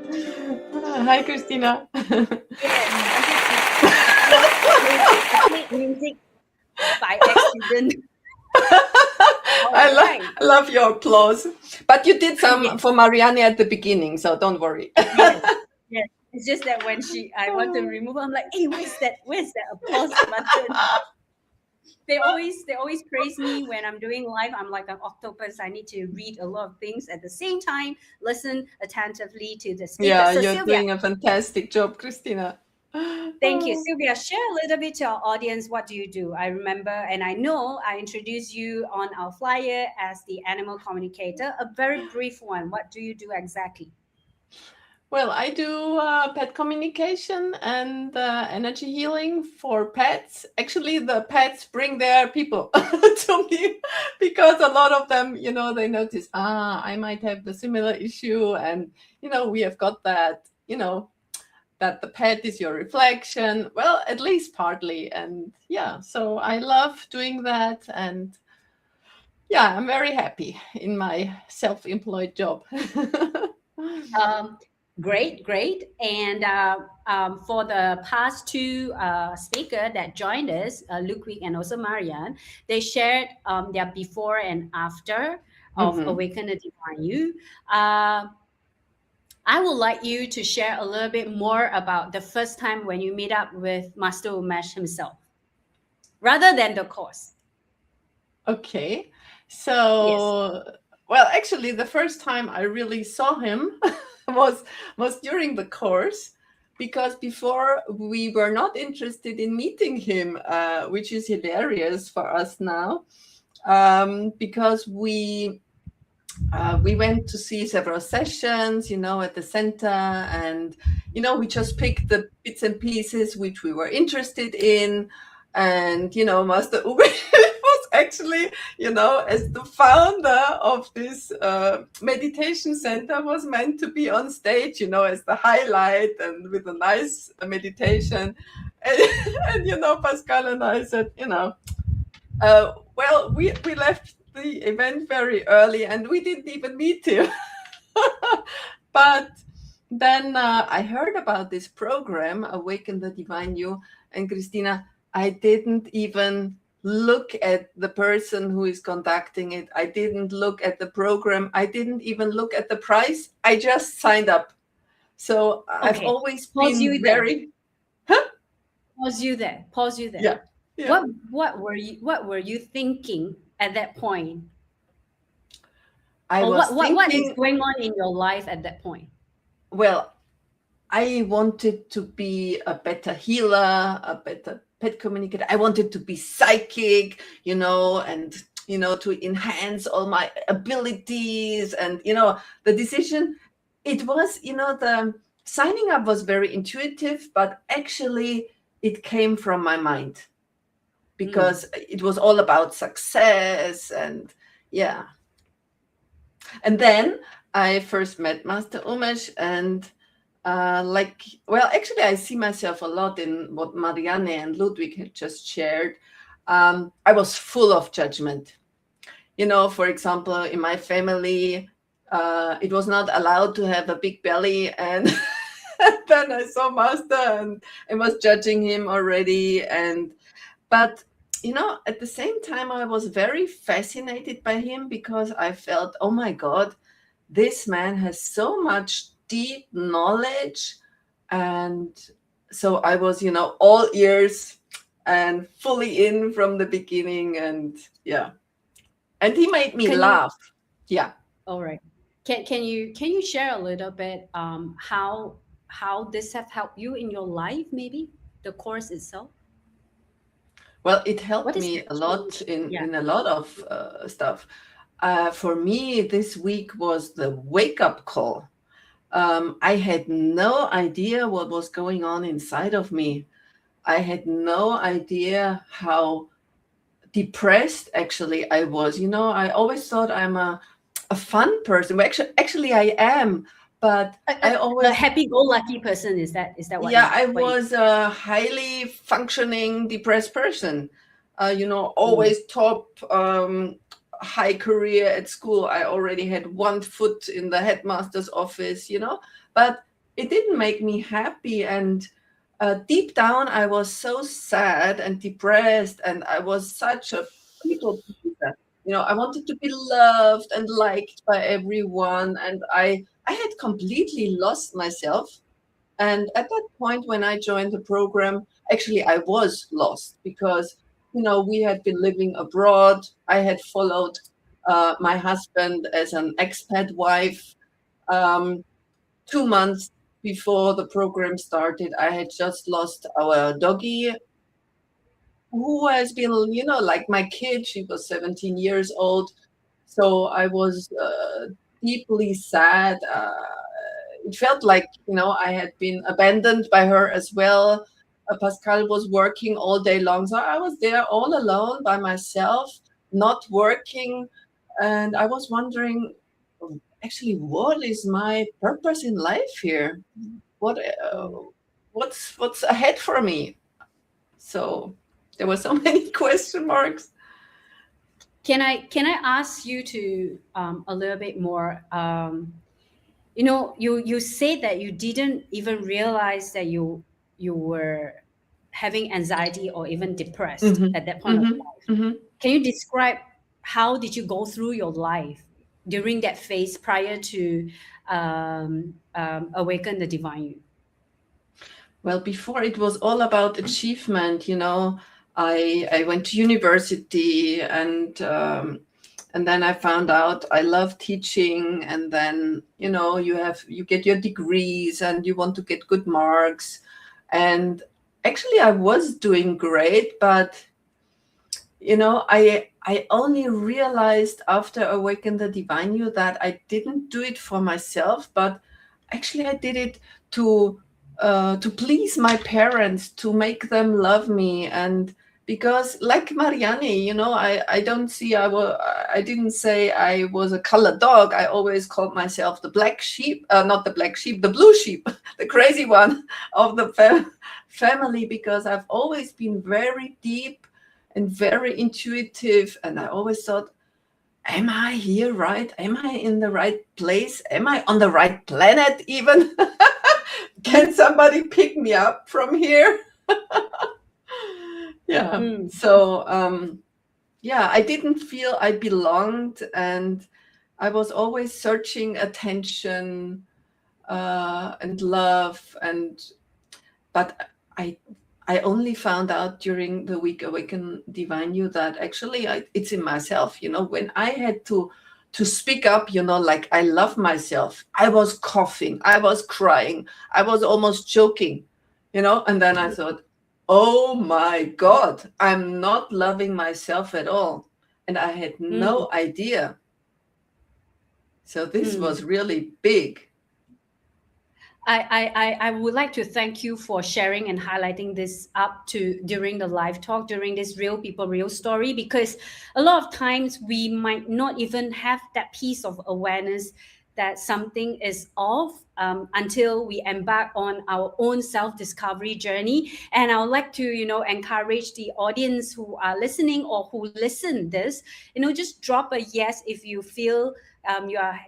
Hi, Christina. Yes, music by accident. I love your applause. But you did some for Marianne at the beginning, so don't worry. Yes. It's just that when I want to remove, I'm like, hey, where's that applause button? They always praise me when I'm doing live. I'm like an octopus. I need to read a lot of things at the same time, listen attentively to the speaker. Yeah, so you're Sylvia, doing a fantastic job, Christina. Thank you. Sylvia, share a little bit to our audience. What do you do? I remember, and I know I introduced you on our flyer as the animal communicator. A very brief one. What do you do exactly? Well, I do pet communication and energy healing for pets. Actually, the pets bring their people to me because a lot of them, they notice, I might have a similar issue. And, we have got that, that the pet is your reflection. Well, at least partly. And yeah, so I love doing that. And yeah, I'm very happy in my self-employed job. Great. And for the past 2 speakers that joined us, Ludwig and also Marianne, they shared their before and after of Awaken the Divine You. I would like you to share a little bit more about the first time when you meet up with Master 𝗏𝗏𝐻 himself, rather than the course. Okay. So, well, actually, the first time I really saw him was during the course, because before we were not interested in meeting him, which is hilarious for us now, because we went to see several sessions, at the center, and we just picked the bits and pieces which we were interested in, and Master 𝗏𝗏𝐻 was actually, as the founder of this meditation center, was meant to be on stage, as the highlight and with a nice meditation, and Pascal and I said, well, we left the event very early and we didn't even meet him. But then I heard about this program, Awaken the Divine You, and Christina, I didn't even look at the person who is conducting it. I didn't look at the program. I didn't even look at the price. I just signed up. So I've always been very... Pause you there. Pause you there. Yeah. Yeah. What were you thinking at that point? What is going on in your life at that point? Well, I wanted to be a better healer, a better pet communicator. I wanted to be psychic, and to enhance all my abilities. And the decision, it was, the signing up was very intuitive, but actually it came from my mind, because it was all about success. And and then I first met Master 𝗏𝗏𝐻, and actually I see myself a lot in what Marianne and Ludwig had just shared. I was full of judgment. For example, in my family, it was not allowed to have a big belly, and then I saw Master and I was judging him already. But at the same time, I was very fascinated by him, because I felt, oh my God, this man has so much deep knowledge. And so I was, all ears and fully in from the beginning. And and he made me laugh. All right. Can you share a little bit how this have helped you in your life, maybe the course itself? Well, it helped me a lot in a lot of stuff. For me, this week was the wake-up call. I had no idea what was going on inside of me. I had no idea how depressed actually I was. I always thought I'm a fun person. Actually, I am. But I always a happy-go-lucky person. Is that what? Yeah, I was a highly functioning depressed person. Always top high career at school. I already had one foot in the headmaster's office. But it didn't make me happy. And deep down, I was so sad and depressed, and I was such a people pleaser. I wanted to be loved and liked by everyone, and I had completely lost myself. And at that point, when I joined the program, actually, I was lost, because, we had been living abroad. I had followed my husband as an expat wife. 2 months before the program started, I had just lost our doggy, who has been, like my kid. She was 17 years old. So I was deeply sad. It felt like, I had been abandoned by her as well. Pascal was working all day long. So I was there all alone by myself, not working. And I was wondering, actually, what is my purpose in life here? What's ahead for me? So there were so many question marks. Can I ask you to a little bit more? You say that you didn't even realize that you were having anxiety or even depressed at that point of life. Can you describe how did you go through your life during that phase prior to awaken the divine you? Well, before it was all about achievement, I went to university, and then I found out I love teaching, and then you get your degrees and you want to get good marks, and actually I was doing great, but I only realized after Awaken the Divine You that I didn't do it for myself, but actually I did it to please my parents, to make them love me. And because like Marianne, I didn't say I was a colored dog. I always called myself the black sheep, not the black sheep, the blue sheep, the crazy one of the family, because I've always been very deep and very intuitive. And I always thought, am I here right? Am I in the right place? Am I on the right planet even? Can somebody pick me up from here? Yeah. So, I didn't feel I belonged, and I was always searching attention and love, but I only found out during the week Awaken Divine You that actually it's in myself. When I had to speak up, like I love myself, I was coughing, I was crying, I was almost joking, and then I thought, oh my God, I'm not loving myself at all. And I had no idea. So this was really big. I would like to thank you for sharing and highlighting this during the live talk, during this Real People, Real Story, because a lot of times we might not even have that piece of awareness that something is off until we embark on our own self-discovery journey. And I would like to, encourage the audience who are listening or who listen this, just drop a yes if you feel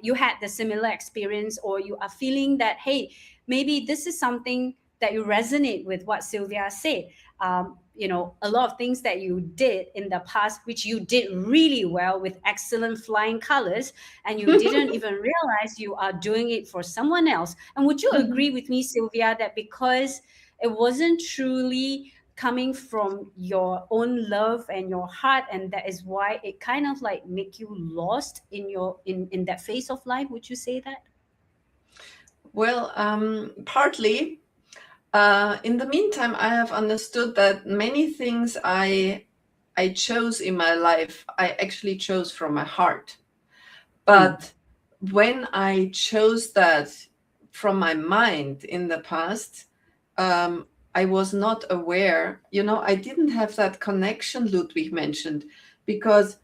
you had the similar experience, or you are feeling that, hey, maybe this is something that you resonate with what Sylvia said. A lot of things that you did in the past, which you did really well with excellent flying colors, and you didn't even realize you are doing it for someone else. And would you agree with me, Sylvia, that because it wasn't truly coming from your own love and your heart, and that is why it kind of like make you lost in that phase of life? Would you say that? Well, partly. In the meantime, I have understood that many things I chose in my life, I actually chose from my heart. But when I chose that from my mind in the past, I was not aware, I didn't have that connection Ludwig mentioned, because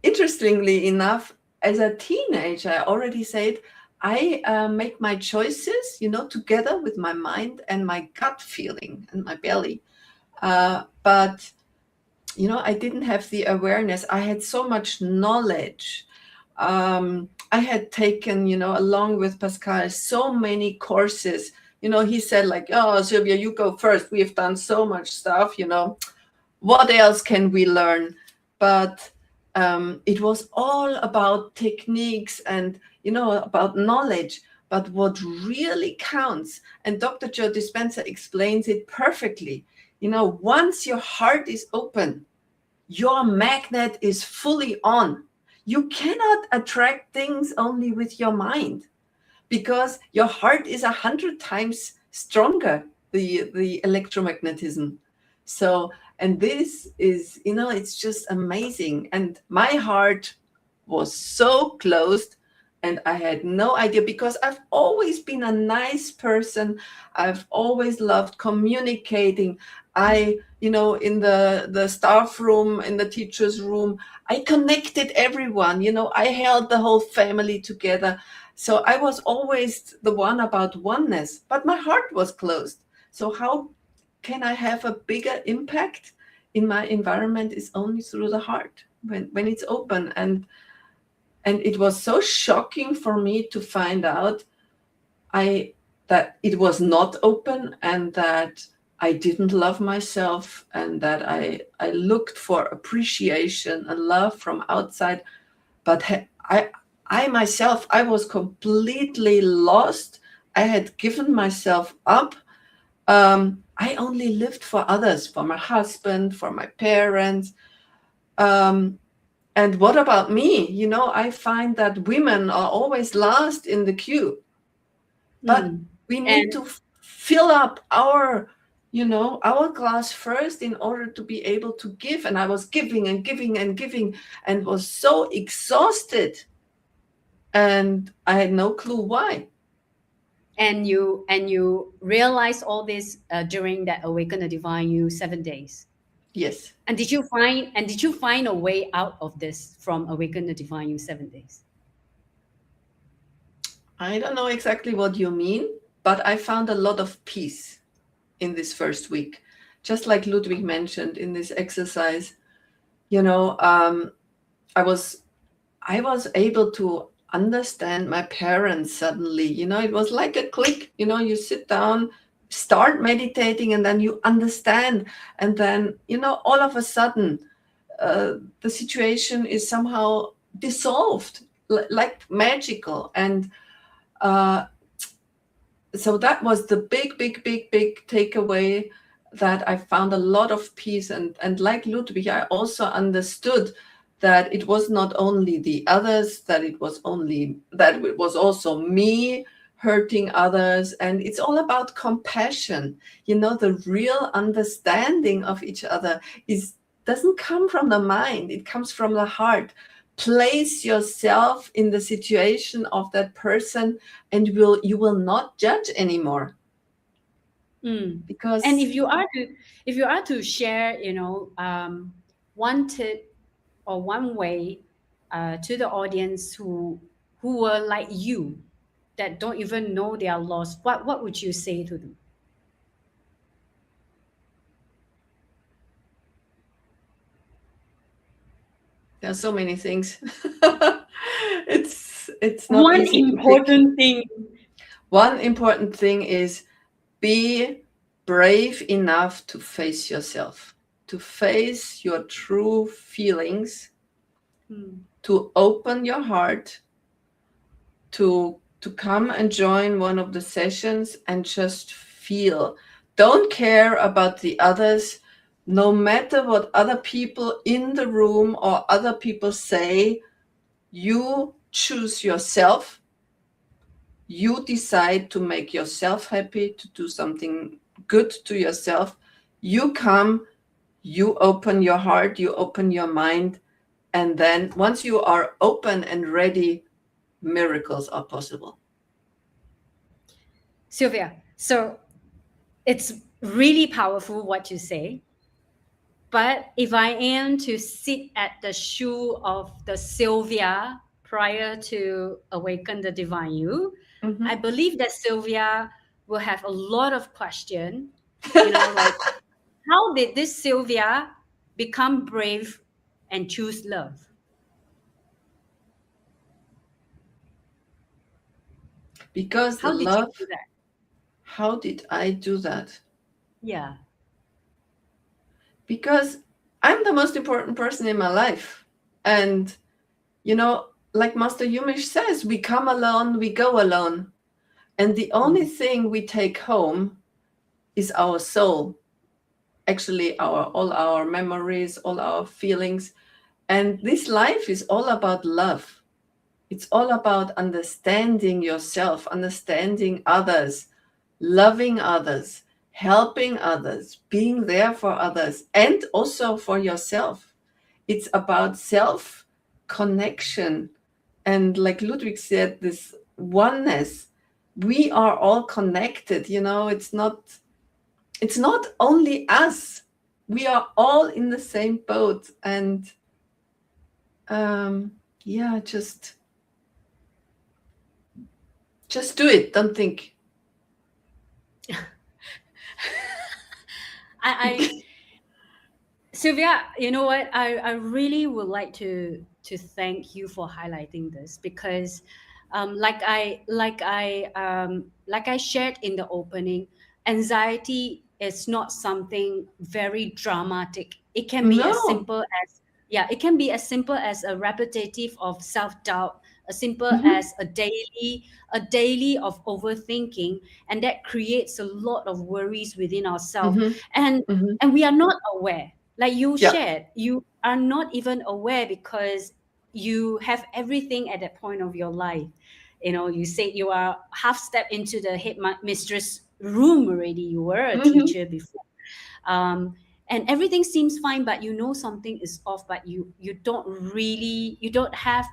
interestingly enough, as a teenager, I already said, I make my choices, together with my mind and my gut feeling and my belly. But, I didn't have the awareness. I had so much knowledge. I had taken, along with Pascal, so many courses. He said like, oh, Sylvia, you go first. We have done so much stuff, what else can we learn? But it was all about techniques and, about knowledge. But what really counts, and Dr. Joe Dispenza explains it perfectly, once your heart is open, your magnet is fully on. You cannot attract things only with your mind, because your heart is 100 times stronger, the electromagnetism. So, and this is, it's just amazing. And my heart was so closed, and I had no idea, because I've always been a nice person. I've always loved communicating. In the staff room, in the teacher's room, I connected everyone. I held the whole family together. So I was always the one about oneness, but my heart was closed. So how can I have a bigger impact in my environment? Is only through the heart, when it's open. And it was so shocking for me to find out that it was not open, and that I didn't love myself, and that I looked for appreciation and love from outside, but I myself, I was completely lost. I had given myself up. I only lived for others, for my husband, for my parents. And what about me? You know, I find that women are always last in the queue. But we need to fill up our, you know, our glass first in order to be able to give. And I was giving and giving and giving and was so exhausted. And I had no clue why. And you realize all this during that Awaken the Divine You 7 days. Yes. And did you find a way out of this from Awaken the Divine You 7 days? I don't know exactly what you mean, but I found a lot of peace in this first week. Just like Ludwig mentioned in this exercise, you know, I was able to understand my parents suddenly. You know, it was like a click. You know, you sit down, start meditating, and then you understand. And then, you know, all of a sudden, the situation is somehow dissolved, like magical. And so that was the big takeaway, that I found a lot of peace. And like Ludwig, I also understood that it was not only the others, that it was also me hurting others. And it's all about compassion. You know, the real understanding of each other doesn't come from the mind, it comes from the heart. Place yourself in the situation of that person, and you will not judge anymore. Because, and if you are to share, you know, one tip or one way to the audience who were like you, that don't even know they are lost, what would you say to them? there are so many things. It's not One easy to important pick. thing. One important thing is be brave enough to face yourself, to face your true feelings, to open your heart, to come and join one of the sessions and just feel. Don't care about the others. No matter what other people in the room or other people say, you choose yourself. You decide to make yourself happy, to do something good to yourself. You come, you open your heart, you open your mind, and then once you are open and ready, miracles are possible. Sylvia, so it's really powerful what you say. But if I am to sit at the shoe of the Sylvia prior to Awaken the Divine You, I believe that Sylvia will have a lot of questions. You know, like, how did this Sylvia become brave and choose love? Because how the did love, you do that? How did I do that? Yeah. Because I'm the most important person in my life. And, you know, like Master Yumish says, we come alone, we go alone. And the only thing we take home is our soul. Actually, all our memories, all our feelings. And this life is all about love. It's all about understanding yourself, understanding others, loving others, helping others, being there for others, and also for yourself. It's about self-connection. And like Ludwig said, this oneness. We are all connected, you know, it's not only us. We are all in the same boat. And yeah, just do it. Don't think. Sylvia, you know what? I really would like to thank you for highlighting this, because like I shared in the opening, anxiety is not something very dramatic. It can be as simple as Yeah, it can be as simple as a repetitive of self-doubt, as simple Mhm. as a daily of overthinking, and that creates a lot of worries within ourselves. Mhm. And Mhm. and we are not aware. Like you Yeah. shared, you are not even aware because you have everything at that point of your life. You said you are half step into the mistress room already. You were a Mhm. teacher before. um, and everything seems fine, but something is off, but you don't really, we don't have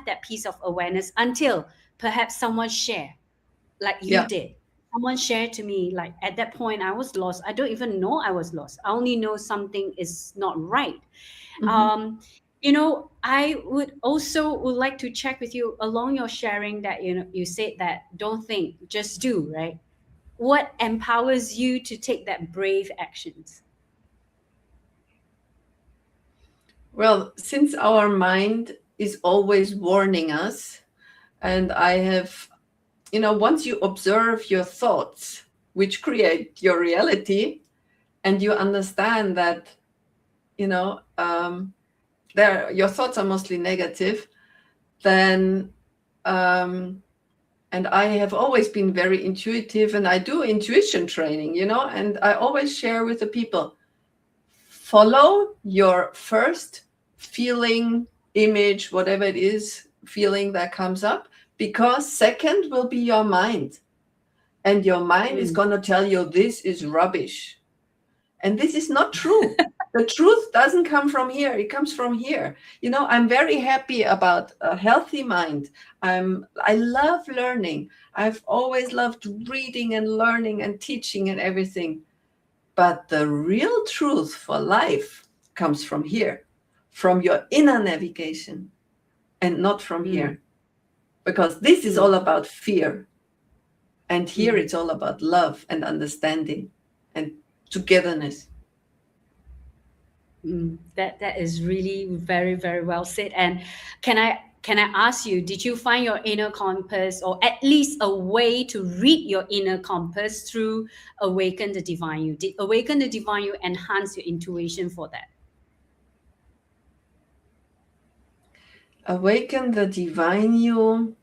that piece of awareness until perhaps someone share, like you Yeah. did. Someone shared to me, like at that point I was lost. I don't even know I was lost. I only know something is not right. Mhm. um I would like to check with you along your sharing that you said that don't think, just do, right? What empowers you to take that brave actions? Well, since our mind is always warning us, and I have, once you observe your thoughts, which create your reality, and you understand that, your thoughts are mostly negative, then, and I have always been very intuitive, and I do intuition training, and I always share with the people, follow your first feeling, image, whatever it is, feeling that comes up, because second will be your mind. And your mind is Mm. going to tell you this is rubbish. And this is not true. The truth doesn't come from here. It comes from here. I'm very happy about a healthy mind. I love learning. I've always loved reading and learning and teaching and everything. But the real truth for life comes from here, from your inner navigation, and not from Mm. here. Because this is Mm. all about fear. And here Mm. it's all about love and understanding and togetherness. That is really very, very well said. And can I ask you, did you find your inner compass, or at least a way to read your inner compass through Awaken the Divine You? Did Awaken the Divine You enhance your intuition for that? Awaken the Divine You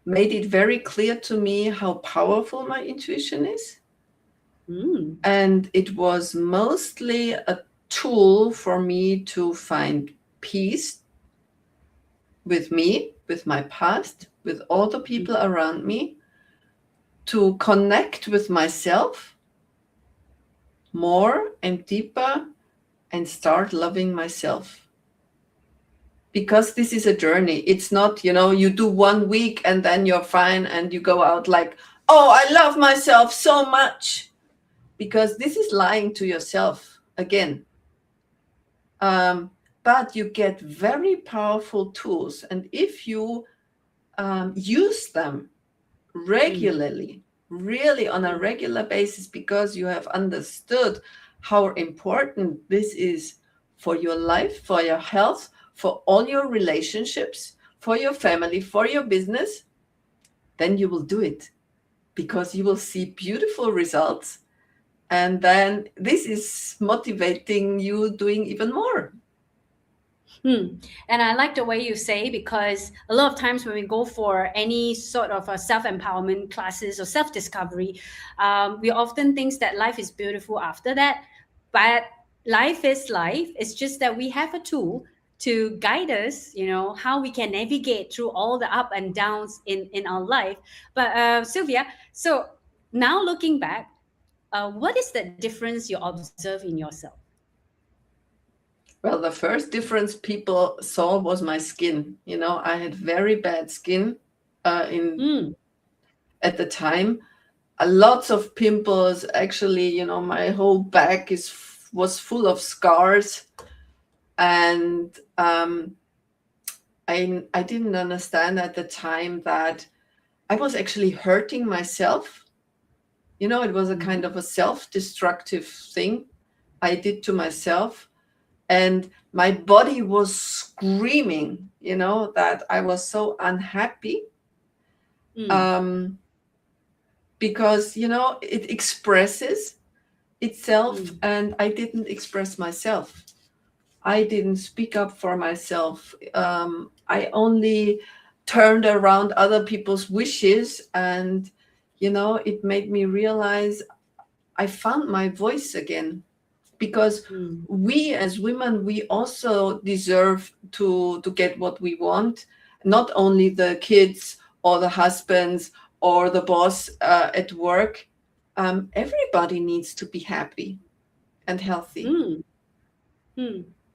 made it very clear to me how powerful my intuition is. Mm. And it was mostly a tool for me to find peace with me, with my past, with all the people around me, to connect with myself more and deeper and start loving myself. Because this is a journey. It's not, you do 1 week and then you're fine and you go out like, oh, I love myself so much. Because this is lying to yourself again. But you get very powerful tools. And if you use them regularly, really on a regular basis, because you have understood how important this is for your life, for your health, for all your relationships, for your family, for your business, then you will do it, because you will see beautiful results. And then this is motivating you doing even more. And I like the way you say, because a lot of times when we go for any sort of self-empowerment classes or self-discovery, we often think that life is beautiful after that. But life is life. It's just that we have a tool to guide us, how we can navigate through all the up and downs in our life. But Sylvia, so now looking back, what is the difference you observe in yourself? Well, the first difference people saw was my skin. I had very bad skin at the time. Lots of pimples. Actually, my whole back was full of scars. And I didn't understand at the time that I was actually hurting myself. It was a kind of a self-destructive thing I did to myself. And my body was screaming, that I was so unhappy. Because, it expresses itself, and I didn't express myself. I didn't speak up for myself. I only turned around other people's wishes, and it made me realize I found my voice again, because we as women, we also deserve to get what we want, not only the kids or the husbands or the boss at work. Everybody needs to be happy and healthy.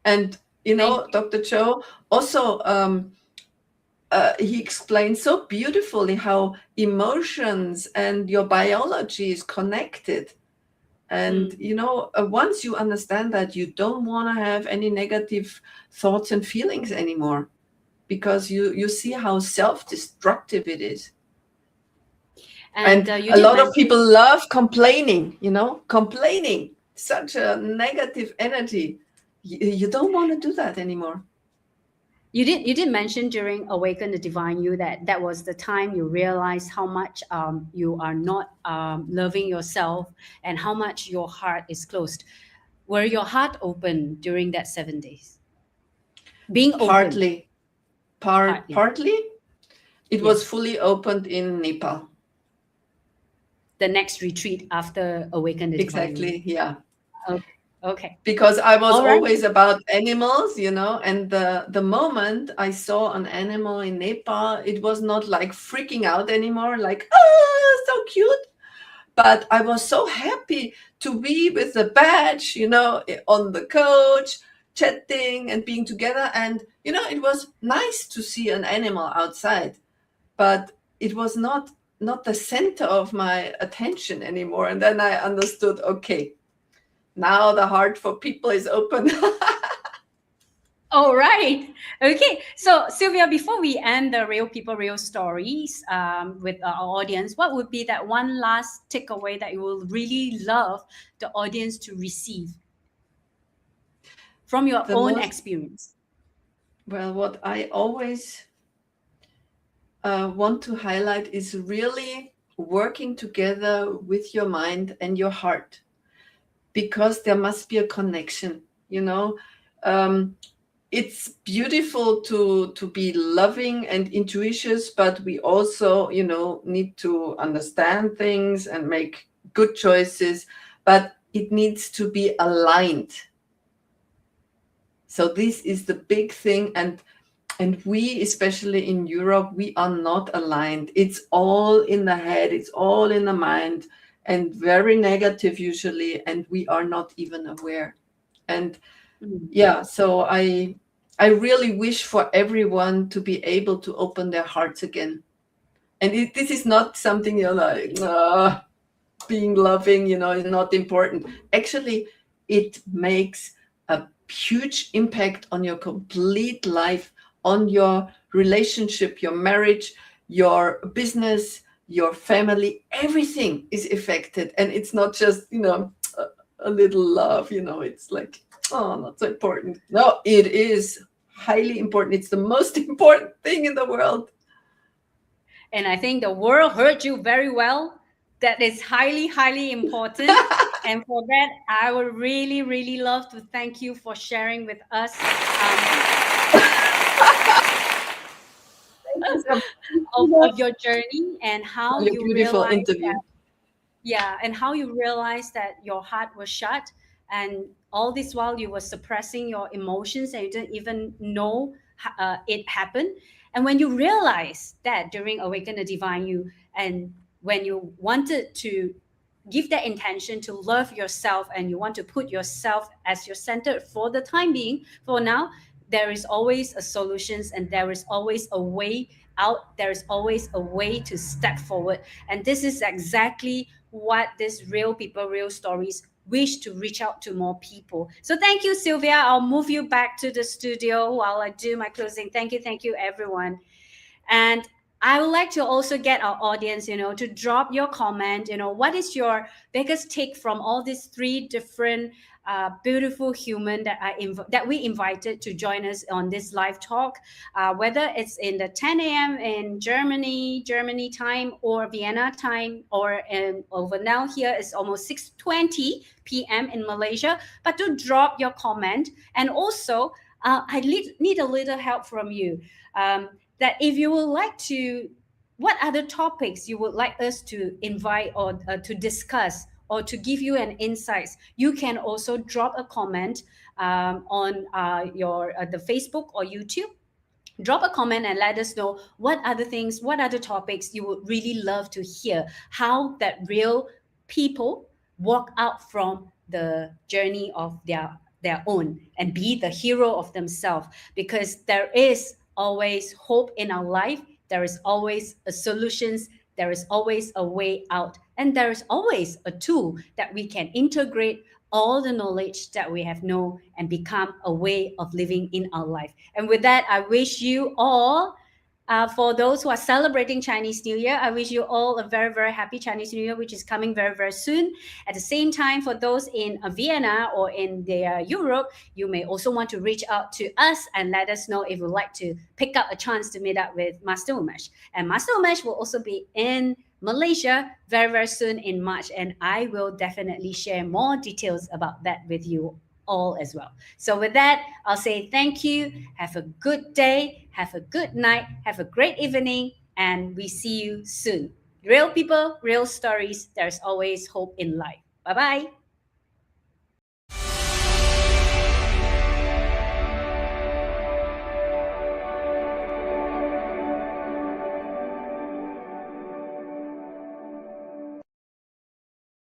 And Dr. Joe also he explained so beautifully how emotions and your biology is connected. And once you understand that, you don't want to have any negative thoughts and feelings anymore, because you see how self-destructive it is. And a lot of people love complaining, complaining, such a negative energy. You don't want to do that anymore. You did mention during Awaken the Divine You that was the time you realized how much you are not loving yourself and how much your heart is closed. Were your heart open during that 7 days? Being open? Partly. It was fully opened in Nepal. The next retreat after Awaken the Divine You. Exactly, yeah. Okay. Because I was always about animals, and the moment I saw an animal in Nepal, it was not like freaking out anymore, like, oh, so cute. But I was so happy to be with the badge, on the coach, chatting and being together. And, it was nice to see an animal outside, but it was not the center of my attention anymore. And then I understood, okay, now the heart for people is open. All right. Okay. So Sylvia, before we end the Real People, Real Stories with our audience, what would be that one last takeaway that you will really love the audience to receive from your own experience? Well, what I always want to highlight is really working together with your mind and your heart, because there must be a connection. It's beautiful to be loving and intuitious, but we also, need to understand things and make good choices, but it needs to be aligned. So this is the big thing. And we, especially in Europe, we are not aligned. It's all in the head. It's all in the mind, and very negative usually. And we are not even aware. And so I really wish for everyone to be able to open their hearts again. And this is not something like being loving, is not important. Actually, it makes a huge impact on your complete life, on your relationship, your marriage, your business, your family. Everything is affected. And it's not just, a little love, it's like, oh, not so important. No, it is highly important. It's the most important thing in the world. And I think the world heard you very well. That is highly, highly important. And for that, I would really, really love to thank you for sharing with us of your journey and how you realized that, and how you realized that your heart was shut, and all this while you were suppressing your emotions and you didn't even know it happened. And when you realized that during Awaken the Divine You, and when you wanted to give that intention to love yourself and you want to put yourself as your center for the time being, for now, there is always a solutions and there is always a way out. There is always a way to step forward. And this is exactly what this Real People, Real Stories wish to reach out to more people. So thank you, Sylvia. I'll move you back to the studio while I do my closing. Thank you, everyone. And I would like to also get our audience, to drop your comment. What is your biggest take from all these three different beautiful human that we invited to join us on this live talk, whether it's in the 10 a.m. in Germany time, or Vienna time, or over now here it's almost 6:20 p.m. in Malaysia. But to drop your comment, and also I need a little help from you. That if you would like to, what other topics you would like us to invite or to discuss, or to give you an insights, you can also drop a comment on your the Facebook or YouTube. Drop a comment and let us know what other topics you would really love to hear, how that real people walk out from the journey of their own and be the hero of themselves, because there is always hope in our life. There is always a solutions. There is always a way out, and there is always a tool that we can integrate all the knowledge that we have known and become a way of living in our life. And with that, I wish you all, for those who are celebrating Chinese New Year, I wish you all a very, very happy Chinese New Year, which is coming very, very soon. At the same time, for those in Vienna or in Europe, you may also want to reach out to us and let us know if you'd like to pick up a chance to meet up with Master 𝗠𝗏𝐺. And Master 𝗠𝗏𝐺 will also be in Malaysia very, very soon in March, and I will definitely share more details about that with you all as well. So with that, I'll say thank you. Have a good day. Have a good night. Have a great evening, and we see you soon. Real people, real stories. There's always hope in life. Bye-bye.